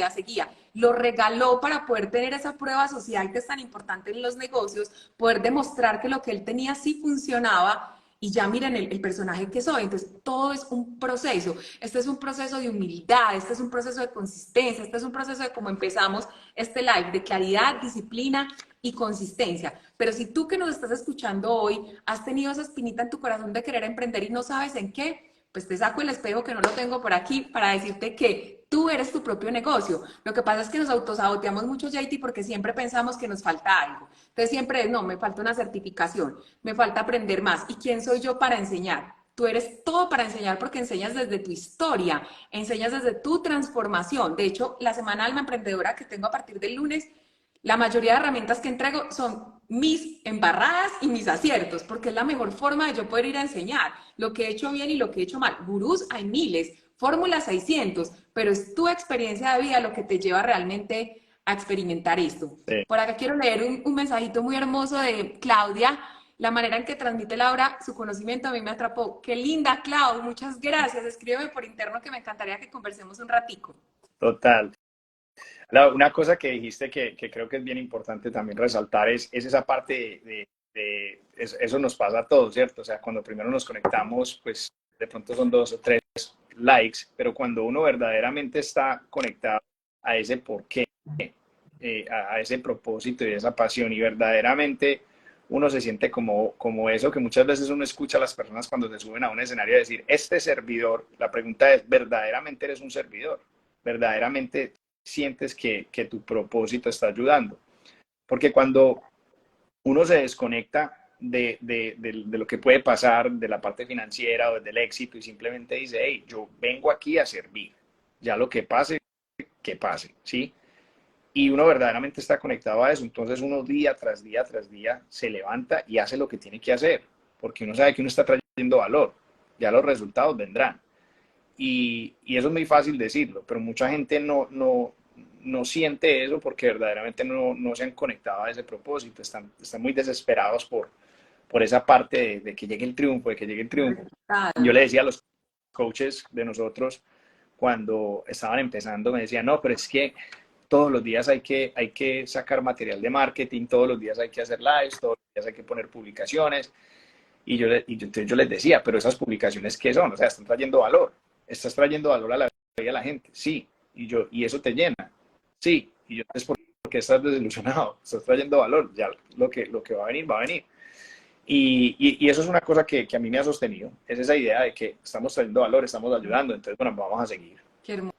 S1: seguía. Lo regaló para poder tener esa prueba social que es tan importante en los negocios, poder demostrar que lo que él tenía sí funcionaba y ya miren el personaje que soy. Entonces, todo es un proceso. Este es un proceso de humildad, este es un proceso de consistencia, este es un proceso de cómo empezamos este live, de claridad, disciplina y consistencia. Pero si tú que nos estás escuchando hoy has tenido esa espinita en tu corazón de querer emprender y no sabes en qué, pues te saco el espejo que no lo tengo por aquí para decirte que tú eres tu propio negocio. Lo que pasa es que nos autosaboteamos mucho, JT, porque siempre pensamos que nos falta algo. Entonces siempre, no, me falta una certificación, me falta aprender más. ¿Y quién soy yo para enseñar? Tú eres todo para enseñar porque enseñas desde tu historia, enseñas desde tu transformación. De hecho, la Semana Alma Emprendedora que tengo a partir del lunes, la mayoría de herramientas que entrego son mis embarradas y mis aciertos, porque es la mejor forma de yo poder ir a enseñar lo que he hecho bien y lo que he hecho mal. Gurús hay miles, fórmulas hay cientos, pero es tu experiencia de vida lo que te lleva realmente a experimentar esto.
S2: Sí.
S1: Por acá quiero leer un mensajito muy hermoso de Claudia. La manera en que transmite Laura su conocimiento a mí me atrapó. Qué linda, Clau, muchas gracias. Escríbeme por interno que me encantaría que conversemos un ratico.
S2: Total. Una cosa que dijiste que creo que es bien importante también resaltar es esa parte eso nos pasa a todos, ¿cierto? O sea, cuando primero nos conectamos, pues de pronto son 2 o 3 likes, pero cuando uno verdaderamente está conectado a ese porqué, a ese propósito y esa pasión y verdaderamente uno se siente como eso que muchas veces uno escucha a las personas cuando se suben a un escenario decir, este servidor, la pregunta es, ¿verdaderamente eres un servidor? ¿Verdaderamente sientes que tu propósito está ayudando? Porque cuando uno se desconecta de lo que puede pasar, de la parte financiera o del éxito y simplemente dice, hey, yo vengo aquí a servir, ya lo que pase, ¿sí? Y uno verdaderamente está conectado a eso, entonces uno día tras día tras día se levanta y hace lo que tiene que hacer, porque uno sabe que uno está trayendo valor, ya los resultados vendrán. Y eso es muy fácil decirlo, pero mucha gente no no siente eso porque verdaderamente no se han conectado a ese propósito, están muy desesperados por esa parte de que llegue el triunfo, de que llegue el triunfo. Yo le decía a los coaches de nosotros cuando estaban empezando, me decían, no, pero es que todos los días hay que sacar material de marketing, todos los días hay que hacer lives, todos los días hay que poner publicaciones. Entonces yo les decía, pero esas publicaciones, ¿qué son? O sea, están trayendo valor. Estás trayendo valor a la vida de la gente. Sí. Y eso te llena. Sí. Y yo, entonces, ¿por qué estás desilusionado? Estás trayendo valor. Ya lo que va a venir, va a venir. Y eso es una cosa que a mí me ha sostenido. Es esa idea de que estamos trayendo valor, estamos ayudando. Entonces, bueno, vamos a seguir.
S1: Qué hermoso.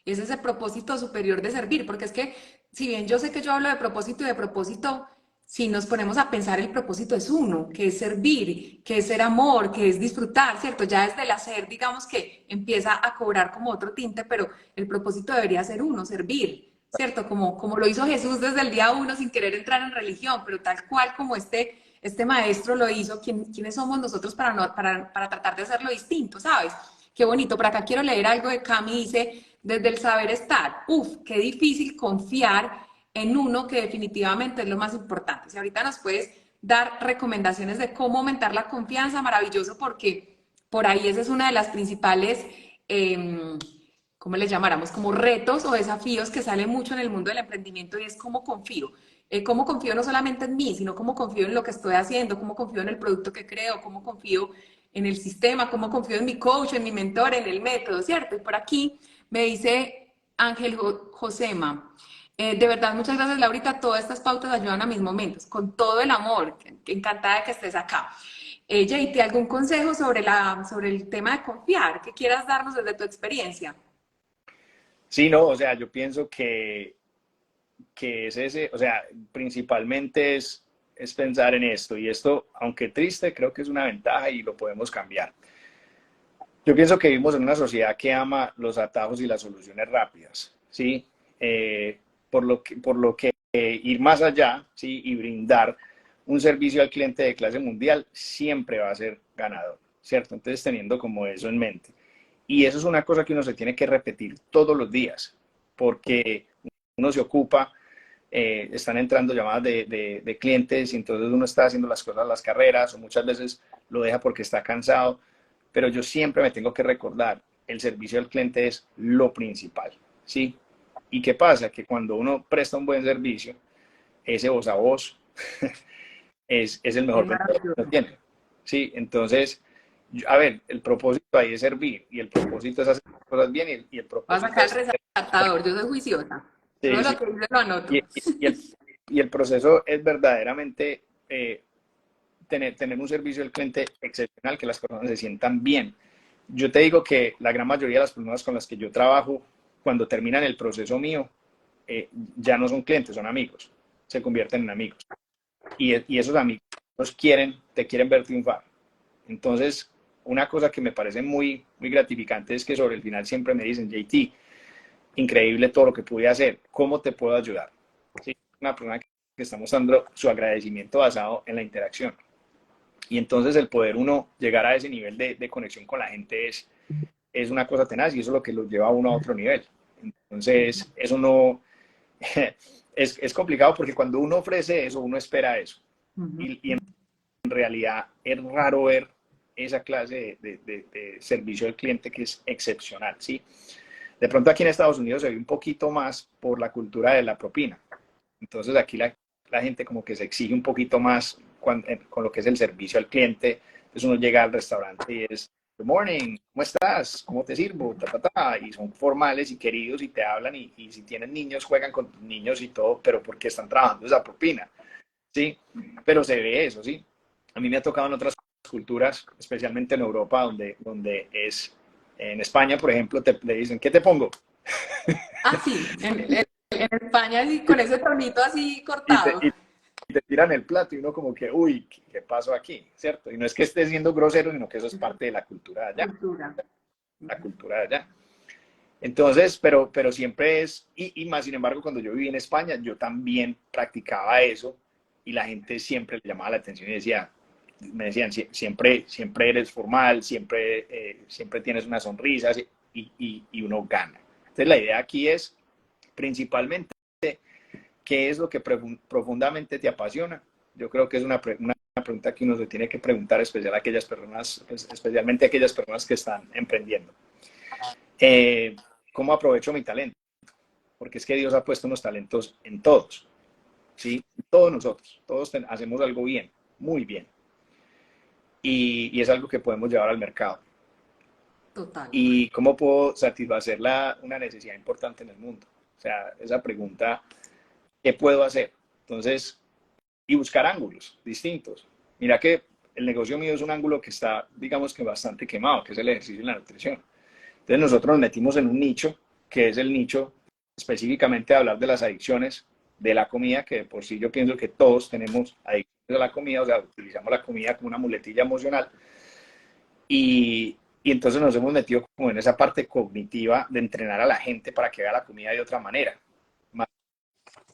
S1: Y ese es el propósito superior de servir, porque es que, si bien yo sé que yo hablo de propósito y de propósito, si nos ponemos a pensar, el propósito es uno, que es servir, que es ser amor, que es disfrutar, ¿cierto? Ya desde el hacer, digamos que empieza a cobrar como otro tinte, pero el propósito debería ser uno, servir, ¿cierto? Como lo hizo Jesús desde el día uno sin querer entrar en religión, pero tal cual como este maestro lo hizo, ¿quiénes somos nosotros para, no, para tratar de hacerlo distinto, ¿sabes? Qué bonito. Por acá quiero leer algo de Cami, dice, desde el saber estar, uf, qué difícil confiar en uno que definitivamente es lo más importante. Si ahorita nos puedes dar recomendaciones de cómo aumentar la confianza, maravilloso, porque por ahí esa es una de las principales, ¿cómo les llamáramos? Como retos o desafíos que sale mucho en el mundo del emprendimiento, y es cómo confío. Cómo confío no solamente en mí, sino cómo confío en lo que estoy haciendo, cómo confío en el producto que creo, cómo confío en el sistema, cómo confío en mi coach, en mi mentor, en el método, ¿cierto? Y por aquí me dice Ángel Josema, de verdad, muchas gracias, Laurita. Todas estas pautas ayudan a mis momentos, con todo el amor. Encantada de que estés acá. JT, ¿algún consejo sobre el tema de confiar que quieras darnos desde tu experiencia?
S2: Sí, no, o sea, yo pienso que es ese, o sea, principalmente es pensar en esto. Y esto, aunque triste, creo que es una ventaja y lo podemos cambiar. Yo pienso que vivimos en una sociedad que ama los atajos y las soluciones rápidas, ¿sí? Por lo que ir más allá, ¿sí? Y brindar un servicio al cliente de clase mundial siempre va a ser ganador, ¿cierto? Entonces, teniendo como eso en mente. Y eso es una cosa que uno se tiene que repetir todos los días, porque uno se ocupa, están entrando llamadas de clientes y entonces uno está haciendo las cosas, las carreras, o muchas veces lo deja porque está cansado, pero yo siempre me tengo que recordar, el servicio al cliente es lo principal, ¿sí? ¿Y qué pasa? Que cuando uno presta un buen servicio, ese voz a voz es el
S1: Es
S2: mejor vendedor que uno
S1: maravilloso.
S2: tiene, ¿sí? Entonces, a ver, el propósito ahí es servir y el propósito es hacer cosas bien y el
S1: Vas a
S2: propósito
S1: sacar
S2: es...
S1: el resaltador, yo soy juiciosa. Todo
S2: Sí,
S1: lo
S2: sí.
S1: que dice lo anoto.
S2: Y, y, y el, y el proceso es verdaderamente tener un servicio al cliente excepcional, que las personas se sientan bien. Yo te digo que la gran mayoría de las personas con las que yo trabajo, cuando terminan el proceso mío, ya no son clientes, son amigos, se convierten en amigos. Y esos amigos te quieren ver triunfar. Entonces, una cosa que me parece muy, muy gratificante es que sobre el final siempre me dicen, JT, increíble todo lo que pude hacer, ¿cómo te puedo ayudar? ¿Sí? Una persona que está mostrando su agradecimiento basado en la interacción. Y entonces el poder uno llegar a ese nivel de conexión con la gente es una cosa tenaz y eso es lo que lo lleva a uno a otro nivel. Entonces, eso no... es complicado porque cuando uno ofrece eso, uno espera eso. Y en realidad es raro ver esa clase de servicio al cliente que es excepcional, ¿sí? De pronto aquí en Estados Unidos se ve un poquito más por la cultura de la propina. Entonces aquí la gente como que se exige un poquito más con lo que es el servicio al cliente. Entonces uno llega al restaurante y es, good morning, ¿cómo estás? ¿Cómo te sirvo? Ta, ta, ta. Y son formales y queridos y te hablan y si tienen niños juegan con tus niños y todo, pero porque están trabajando esa propina, ¿sí? Pero se ve eso, ¿sí? A mí me ha tocado en otras culturas, especialmente en Europa, donde es, en España, por ejemplo, le dicen, ¿qué te pongo?
S1: Ah, sí, en España y con ese tonito así
S2: y, te,
S1: cortado.
S2: y te tiran el plato y uno como que, uy, ¿qué pasó aquí? ¿Cierto? Y no es que esté siendo grosero, sino que eso es parte de la cultura de allá,
S1: Cultura.
S2: la cultura de allá. Entonces, pero siempre es, y más sin embargo, cuando yo viví en España, yo también practicaba eso y la gente siempre le llamaba la atención y me decían, siempre eres formal, siempre tienes una sonrisa y uno gana. Entonces, la idea aquí es principalmente, ¿qué es lo que profundamente te apasiona? Yo creo que es una pregunta que uno se tiene que preguntar, especialmente a aquellas personas que están emprendiendo. ¿Cómo aprovecho mi talento? Porque es que Dios ha puesto unos talentos en todos, ¿sí? Todos nosotros, todos hacemos algo bien, muy bien. Y es algo que podemos llevar al mercado.
S1: Total.
S2: ¿Y cómo puedo satisfacer una necesidad importante en el mundo? O sea, esa pregunta, ¿qué puedo hacer? Entonces, y buscar ángulos distintos. Mira que el negocio mío es un ángulo que está, digamos que bastante quemado, que es el ejercicio y la nutrición. Entonces nosotros nos metimos en un nicho, que es el nicho específicamente de hablar de las adicciones de la comida, que de por sí yo pienso que todos tenemos adicciones a la comida, o sea, utilizamos la comida como una muletilla emocional. Y entonces nos hemos metido como en esa parte cognitiva de entrenar a la gente para que vea la comida de otra manera. Más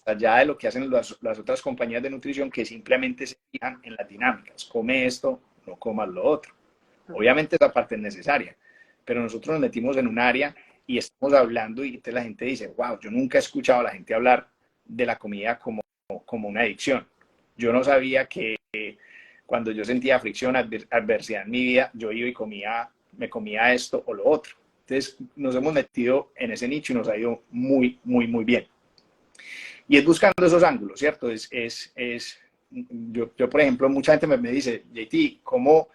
S2: allá de lo que hacen las otras compañías de nutrición que simplemente se fijan en las dinámicas. Come esto, no comas lo otro. Obviamente esa parte es necesaria, pero nosotros nos metimos en un área y estamos hablando y entonces la gente dice, wow, yo nunca he escuchado a la gente hablar de la comida como una adicción. Yo no sabía que cuando yo sentía fricción, adversidad en mi vida, yo iba y me comía esto o lo otro. Entonces nos hemos metido en ese nicho y nos ha ido muy, muy, muy bien. Y es buscando esos ángulos, ¿cierto? Yo, por ejemplo, mucha gente me dice, JT, ¿cómo?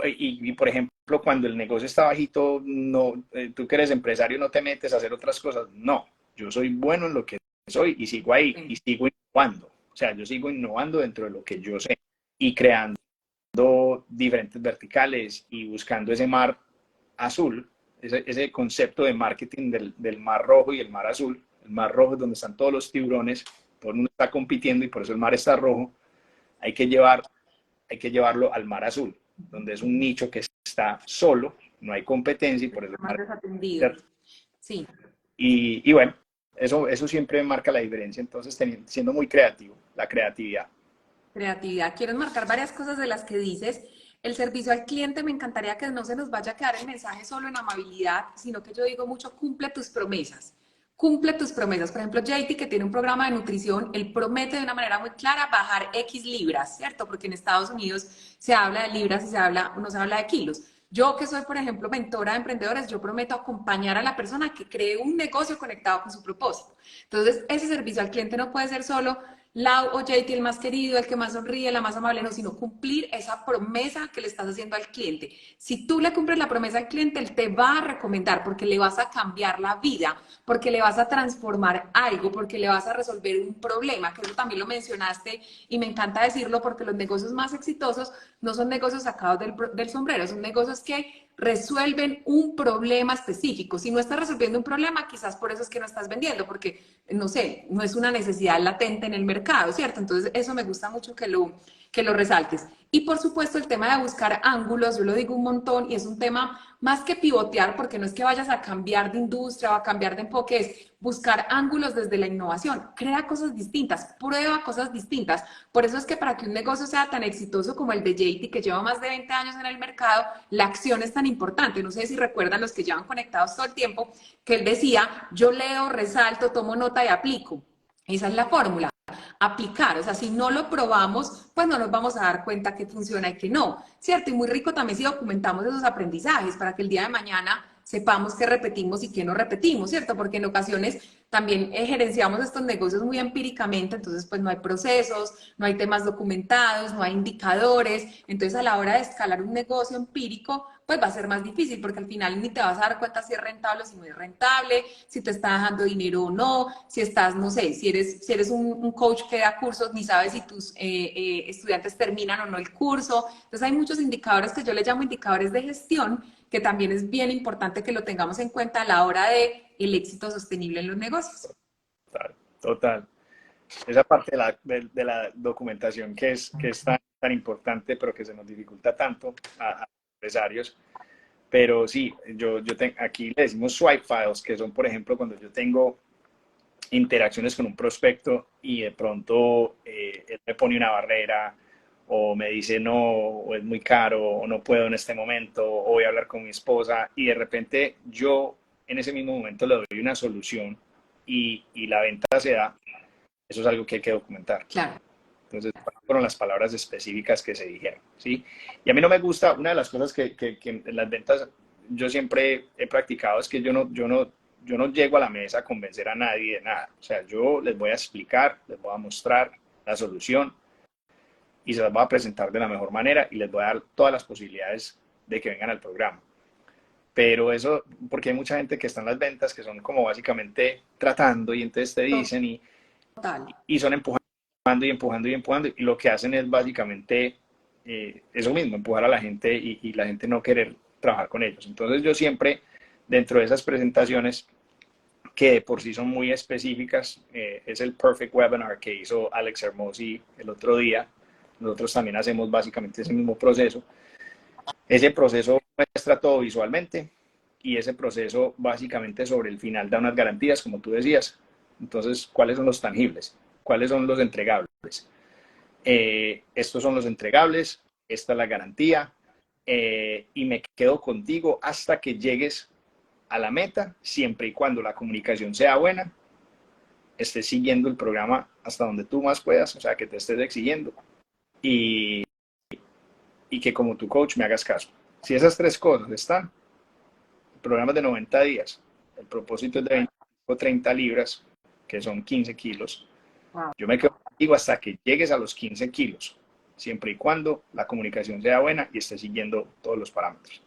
S2: Y, por ejemplo, cuando el negocio está bajito, no, tú que eres empresario no te metes a hacer otras cosas. No, yo soy bueno en lo que soy y sigo ahí y sigo innovando. O sea, yo sigo innovando dentro de lo que yo sé y creando diferentes verticales y buscando ese mar azul, ese concepto de marketing del mar rojo y el mar azul. El mar rojo es donde están todos los tiburones, todo el mundo está compitiendo y por eso el mar está rojo. Hay que llevarlo al mar azul, donde es un nicho que está solo, no hay competencia y por eso el mar
S1: desatendido. Sí.
S2: Y bueno, eso siempre marca la diferencia, entonces siendo muy creativo, la creatividad.
S1: Creatividad. Quiero enmarcar varias cosas de las que dices. El servicio al cliente, me encantaría que no se nos vaya a quedar el mensaje solo en amabilidad, sino que yo digo mucho, cumple tus promesas. Cumple tus promesas. Por ejemplo, JT, que tiene un programa de nutrición, él promete de una manera muy clara bajar X libras, ¿cierto? Porque en Estados Unidos se habla de libras y no se habla de kilos. Yo que soy, por ejemplo, mentora de emprendedores, yo prometo acompañar a la persona que cree un negocio conectado con su propósito. Entonces, ese servicio al cliente no puede ser solo Lau o JT, el más querido, el que más sonríe, la más amable, no, sino cumplir esa promesa que le estás haciendo al cliente. Si tú le cumples la promesa al cliente, él te va a recomendar porque le vas a cambiar la vida, porque le vas a transformar algo, porque le vas a resolver un problema, que eso también lo mencionaste y me encanta decirlo porque los negocios más exitosos no son negocios sacados del sombrero, son negocios que resuelven un problema específico. Si no estás resolviendo un problema, quizás por eso es que no estás vendiendo, porque, no sé, no es una necesidad latente en el mercado, ¿cierto? Entonces, eso me gusta mucho que lo resaltes. Y por supuesto, el tema de buscar ángulos, yo lo digo un montón, y es un tema más que pivotear, porque no es que vayas a cambiar de industria o a cambiar de enfoque, es buscar ángulos desde la innovación. Crea cosas distintas, prueba cosas distintas. Por eso es que para que un negocio sea tan exitoso como el de JT, que lleva más de 20 años en el mercado, la acción es tan importante. No sé si recuerdan los que llevan conectados todo el tiempo, que él decía, yo leo, resalto, tomo nota y aplico. Esa es la fórmula. Aplicar, o sea, si no lo probamos, pues no nos vamos a dar cuenta que funciona y que no, ¿cierto? Y muy rico también si documentamos esos aprendizajes para que el día de mañana sepamos qué repetimos y qué no repetimos, ¿cierto? Porque en ocasiones también gerenciamos estos negocios muy empíricamente, entonces pues no hay procesos, no hay temas documentados, no hay indicadores, entonces a la hora de escalar un negocio empírico, pues va a ser más difícil porque al final ni te vas a dar cuenta si es rentable o si no es rentable, si te está dejando dinero o no, si estás, no sé, si eres un coach que da cursos, ni sabes si tus estudiantes terminan o no el curso. Entonces hay muchos indicadores que yo le llamo indicadores de gestión, que también es bien importante que lo tengamos en cuenta a la hora de el éxito sostenible en los negocios.
S2: Total. Esa parte de la documentación que es tan importante, pero que se nos dificulta tanto a empresarios. Pero sí, aquí le decimos swipe files, que son, por ejemplo, cuando yo tengo interacciones con un prospecto y de pronto él me pone una barrera o me dice no, o es muy caro, o no puedo en este momento, o voy a hablar con mi esposa y de repente yo en ese mismo momento le doy una solución y la venta se da, eso es algo que hay que documentar.
S1: Claro.
S2: Entonces, fueron las palabras específicas que se dijeron, ¿sí? Y a mí no me gusta, una de las cosas que en las ventas yo siempre he practicado es que yo no llego a la mesa a convencer a nadie de nada. O sea, yo les voy a explicar, les voy a mostrar la solución y se las voy a presentar de la mejor manera y les voy a dar todas las posibilidades de que vengan al programa. Pero eso, porque hay mucha gente que está en las ventas que son como básicamente tratando y entonces te dicen
S1: Total.
S2: y son empujando y empujando y empujando y lo que hacen es básicamente eso mismo, empujar a la gente y la gente no querer trabajar con ellos. Entonces yo siempre, dentro de esas presentaciones que de por sí son muy específicas, es el Perfect Webinar que hizo Alex Hermosi el otro día. Nosotros también hacemos básicamente ese mismo proceso. Ese proceso muestra todo visualmente y ese proceso básicamente sobre el final da unas garantías, como tú decías. Entonces, ¿cuáles son los tangibles? ¿Cuáles son los entregables? Estos son los entregables, esta es la garantía y me quedo contigo hasta que llegues a la meta, siempre y cuando la comunicación sea buena, estés siguiendo el programa hasta donde tú más puedas, o sea, que te estés exigiendo y, y que como tu coach me hagas caso. Si esas tres cosas están, el programa es de 90 días, el propósito es de 20 o 30 libras, que son 15 kilos.
S1: Wow.
S2: Yo me quedo contigo hasta que llegues a los 15 kilos, siempre y cuando la comunicación sea buena y estés siguiendo todos los parámetros.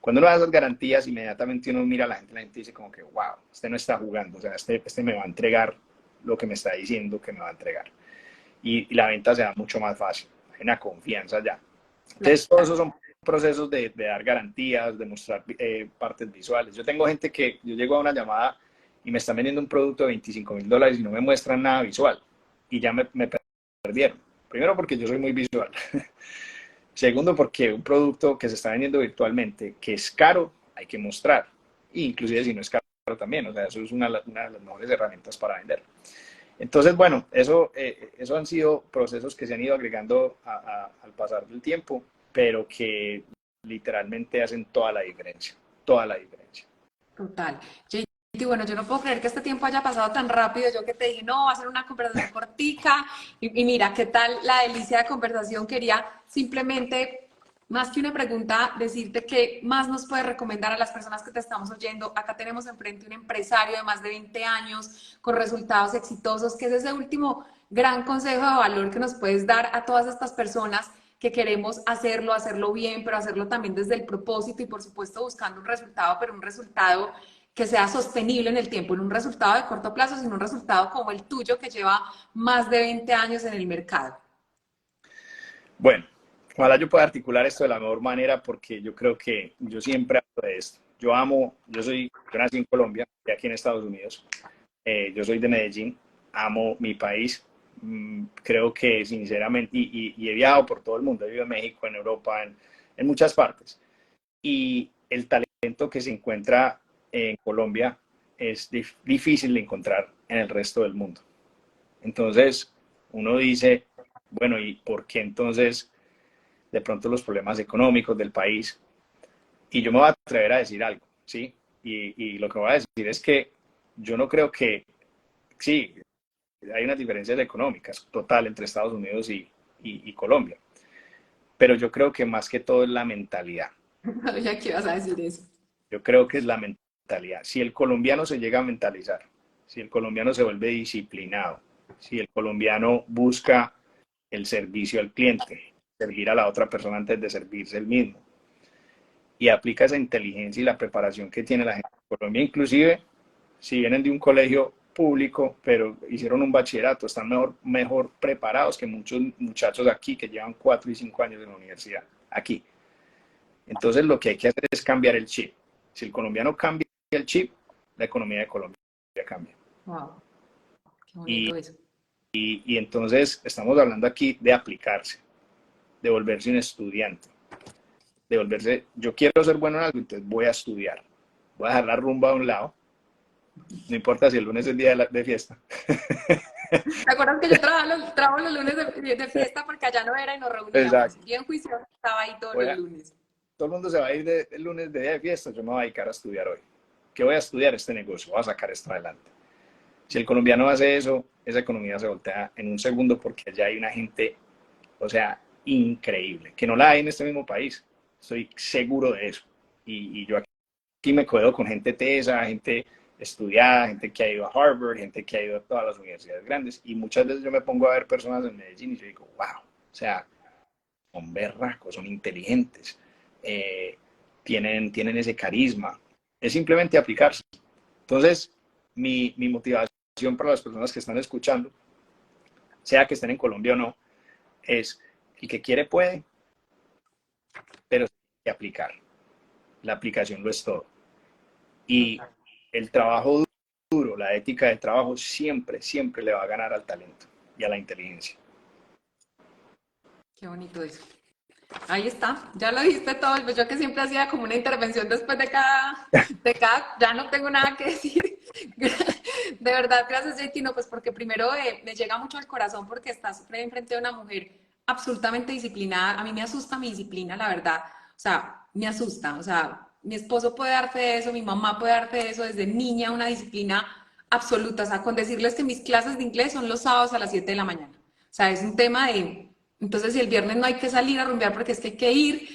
S2: Cuando uno da esas garantías, inmediatamente uno mira a la gente dice como que, wow, este no está jugando, o sea, este me va a entregar lo que me está diciendo que me va a entregar. Y la venta se da mucho más fácil, hay una confianza ya. Entonces, todos esos son procesos de dar garantías, de mostrar partes visuales. Yo tengo gente que yo llego a una llamada y me están vendiendo un producto de $25,000 y no me muestran nada visual. Y ya me perdieron. Primero porque yo soy muy visual. Segundo porque un producto que se está vendiendo virtualmente, que es caro, hay que mostrar. E inclusive si no es caro también. O sea, eso es una de las mejores herramientas para vender. Entonces, bueno, eso han sido procesos que se han ido agregando al pasar del tiempo, pero que literalmente hacen toda la diferencia. Toda la diferencia.
S1: Total. JT, bueno, yo no puedo creer que este tiempo haya pasado tan rápido. Yo que te dije, no, va a ser una conversación cortica. Y mira, ¿qué tal la delicia de conversación? Quería simplemente, más que una pregunta, decirte qué más nos puedes recomendar a las personas que te estamos oyendo. Acá tenemos enfrente un empresario de más de 20 años con resultados exitosos, que es ese último gran consejo de valor que nos puedes dar a todas estas personas que queremos hacerlo bien, pero hacerlo también desde el propósito y por supuesto buscando un resultado, pero un resultado que sea sostenible en el tiempo, no un resultado de corto plazo, sino un resultado como el tuyo que lleva más de 20 años en el mercado.
S2: Bueno, ojalá yo pueda articular esto de la mejor manera porque yo creo que yo siempre hablo de esto. Yo nací en Colombia y aquí en Estados Unidos. Yo soy de Medellín, amo mi país. Creo que sinceramente, y he viajado por todo el mundo, he vivido en México, en Europa, en muchas partes. Y el talento que se encuentra en Colombia es difícil de encontrar en el resto del mundo. Entonces, uno dice, bueno, ¿y por qué entonces de pronto los problemas económicos del país? Y yo me voy a atrever a decir algo, ¿sí? Y lo que voy a decir es que yo no creo que, sí, hay unas diferencias económicas total entre Estados Unidos y Colombia, pero yo creo que más que todo es la mentalidad.
S1: Ya que vas a decir eso.
S2: Yo creo que es la mentalidad. Si el colombiano se llega a mentalizar, si el colombiano se vuelve disciplinado, si el colombiano busca el servicio al cliente, servir a la otra persona antes de servirse el mismo, y aplica esa inteligencia y la preparación que tiene la gente de Colombia, inclusive si vienen de un colegio público, pero hicieron un bachillerato, están mejor preparados que muchos muchachos aquí que llevan 4 y 5 años en la universidad, aquí. Entonces lo que hay que hacer es cambiar el chip. Si el colombiano cambia el chip, la economía de Colombia cambia.
S1: Wow, qué
S2: Y,
S1: bonito eso.
S2: y entonces estamos hablando aquí de aplicarse, de volverse un estudiante, de volverse, yo quiero ser bueno en algo, entonces voy a estudiar, voy a dejar la rumba a un lado, no importa si el lunes es el día de fiesta.
S1: ¿Te acuerdas que yo trabajo los lunes de fiesta porque allá no era y nos reuníamos?
S2: Exacto.
S1: Bien juicioso, estaba ahí todos los lunes.
S2: Todo el mundo se va a ir el lunes de día de fiesta, yo me voy a dedicar a estudiar hoy. ¿Qué voy a estudiar? Este negocio, voy a sacar esto adelante. Si el colombiano hace eso, esa economía se voltea en un segundo porque allá hay una gente, o sea, increíble, que no la hay en este mismo país. Estoy seguro de eso. Y yo aquí me quedo con gente tesa, gente estudiada, gente que ha ido a Harvard, gente que ha ido a todas las universidades grandes. Y muchas veces yo me pongo a ver personas en Medellín y yo digo, wow, o sea, son berracos, son inteligentes, eh, tienen ese carisma. Es simplemente aplicarse. Entonces, mi motivación para las personas que están escuchando, sea que estén en Colombia o no, es el que quiere puede, pero hay que aplicar. La aplicación lo es todo. Y el trabajo duro, la ética de trabajo, siempre, siempre le va a ganar al talento y a la inteligencia.
S1: Qué bonito eso. Ahí está, ya lo dijiste todo. Pues yo que siempre hacía como una intervención después ya no tengo nada que decir. De verdad, gracias, JT. No, pues porque primero me llega mucho al corazón porque estás frente a una mujer absolutamente disciplinada. A mí me asusta mi disciplina, la verdad. O sea, me asusta. O sea, mi esposo puede darte de eso, mi mamá puede darte de eso desde niña, una disciplina absoluta. O sea, con decirles que mis clases de inglés son los sábados a las 7 de la mañana. O sea, es un tema de entonces, si el viernes no hay que salir a rumbear porque es que hay que ir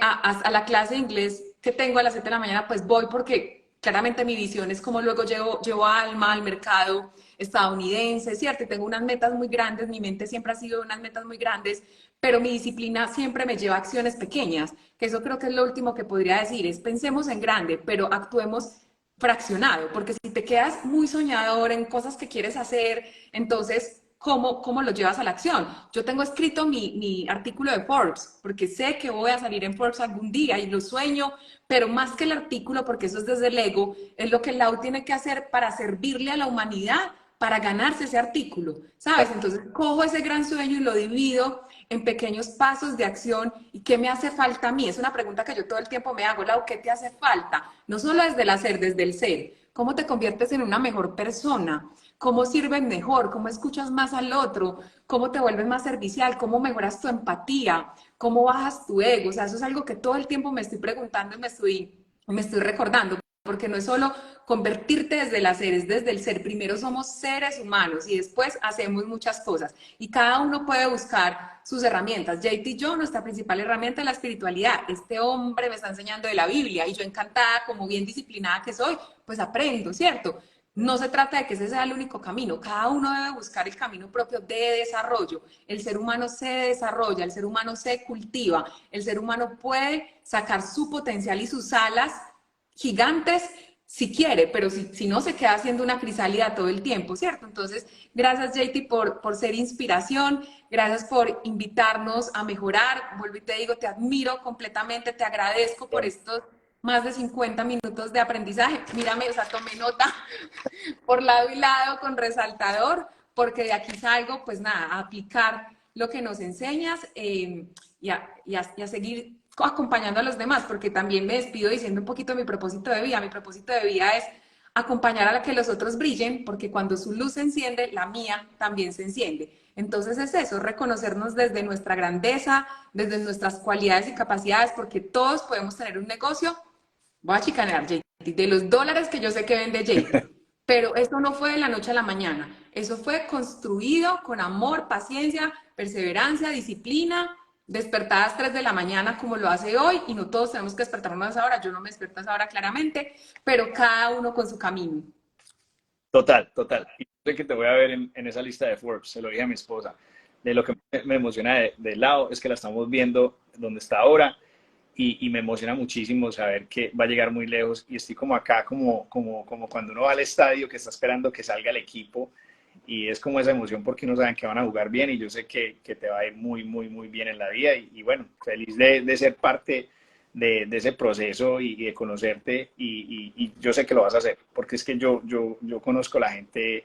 S1: a la clase de inglés que tengo a las 7 de la mañana, pues voy porque claramente mi visión es como luego llevo a Alma al mercado estadounidense, ¿cierto? Y tengo unas metas muy grandes, mi mente siempre ha sido unas metas muy grandes, pero mi disciplina siempre me lleva a acciones pequeñas, que eso creo que es lo último que podría decir, es pensemos en grande, pero actuemos fraccionado, porque si te quedas muy soñador en cosas que quieres hacer, entonces ¿cómo lo llevas a la acción? Yo tengo escrito mi artículo de Forbes, porque sé que voy a salir en Forbes algún día y lo sueño, pero más que el artículo, porque eso es desde el ego, es lo que el Lau tiene que hacer para servirle a la humanidad, para ganarse ese artículo, ¿sabes? Entonces cojo ese gran sueño y lo divido en pequeños pasos de acción. ¿Y qué me hace falta a mí? Es una pregunta que yo todo el tiempo me hago, Lau, ¿qué te hace falta? No solo desde el hacer, desde el ser. ¿Cómo te conviertes en una mejor persona? ¿Cómo sirves mejor? ¿Cómo escuchas más al otro? ¿Cómo te vuelves más servicial? ¿Cómo mejoras tu empatía? ¿Cómo bajas tu ego? O sea, eso es algo que todo el tiempo me estoy preguntando y me estoy recordando, porque no es solo convertirte desde el hacer, es desde el ser. Primero somos seres humanos y después hacemos muchas cosas. Y cada uno puede buscar sus herramientas. JT Joe, nuestra principal herramienta es la espiritualidad. Este hombre me está enseñando de la Biblia y yo encantada, como bien disciplinada que soy, pues aprendo, ¿cierto? No se trata de que ese sea el único camino, cada uno debe buscar el camino propio de desarrollo. El ser humano se desarrolla, el ser humano se cultiva, el ser humano puede sacar su potencial y sus alas gigantes si quiere, pero si no se queda haciendo una crisálida todo el tiempo, ¿cierto? Entonces, gracias JT por ser inspiración, gracias por invitarnos a mejorar, vuelvo y te digo, te admiro completamente, te agradezco por estos más de 50 minutos de aprendizaje. Mírame, o sea, tomé nota por lado y lado con resaltador, porque de aquí salgo, pues nada, a aplicar lo que nos enseñas y a seguir acompañando a los demás, porque también me despido diciendo un poquito de mi propósito de vida. Mi propósito de vida es acompañar a la que los otros brillen, porque cuando su luz se enciende, la mía también se enciende. Entonces es eso, reconocernos desde nuestra grandeza, desde nuestras cualidades y capacidades, porque todos podemos tener un negocio. Voy a chicanear, JT, de los dólares que yo sé que vende JT. Pero eso no fue de la noche a la mañana. Eso fue construido con amor, paciencia, perseverancia, disciplina, despertar a las 3 de la mañana como lo hace hoy, y no todos tenemos que despertarnos a esa hora. Yo no me despierto a esa hora claramente, pero cada uno con su camino.
S2: Total, total. Y sé que te voy a ver en esa lista de Forbes, se lo dije a mi esposa. De lo que me emociona de lado es que la estamos viendo donde está ahora y me emociona muchísimo saber que va a llegar muy lejos y estoy como acá, como cuando uno va al estadio que está esperando que salga el equipo y es como esa emoción porque uno sabe que van a jugar bien y yo sé que te va a ir muy, muy, muy bien en la vida y bueno, feliz de ser parte de ese proceso y de conocerte y yo sé que lo vas a hacer porque es que yo conozco la gente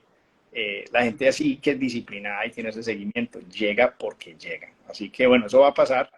S2: así que es disciplinada y tiene ese seguimiento, llega porque llega. Así que bueno, eso va a pasar.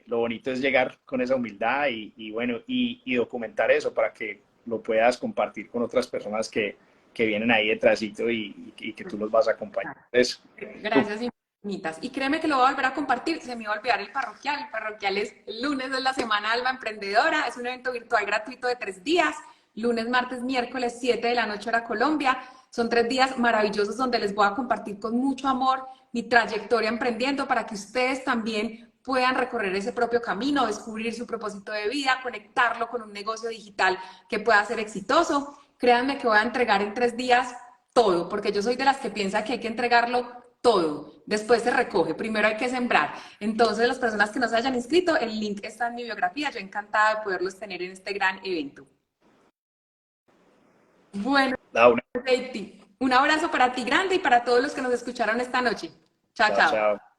S2: Lo bonito es llegar con esa humildad y bueno, y documentar eso para que lo puedas compartir con otras personas que vienen ahí detrásito y que tú los vas a acompañar. Entonces,
S1: Gracias infinitas. Y créeme que lo voy a volver a compartir. Se me iba a olvidar el parroquial. El parroquial es el lunes de la Semana Alma Emprendedora. Es un evento virtual gratuito de 3 días. Lunes, martes, miércoles, 7 de la noche hora Colombia. Son 3 días maravillosos donde les voy a compartir con mucho amor mi trayectoria emprendiendo para que ustedes también puedan recorrer ese propio camino, descubrir su propósito de vida, conectarlo con un negocio digital que pueda ser exitoso. Créanme que voy a entregar en 3 días todo, porque yo soy de las que piensa que hay que entregarlo todo. Después se recoge, primero hay que sembrar. Entonces, las personas que no se hayan inscrito, el link está en mi biografía. Yo encantada de poderlos tener en este gran evento. Bueno,
S2: Laura,
S1: Katie, un abrazo para ti grande y para todos los que nos escucharon esta noche. Chao,
S2: chao,
S1: chao.
S2: chao.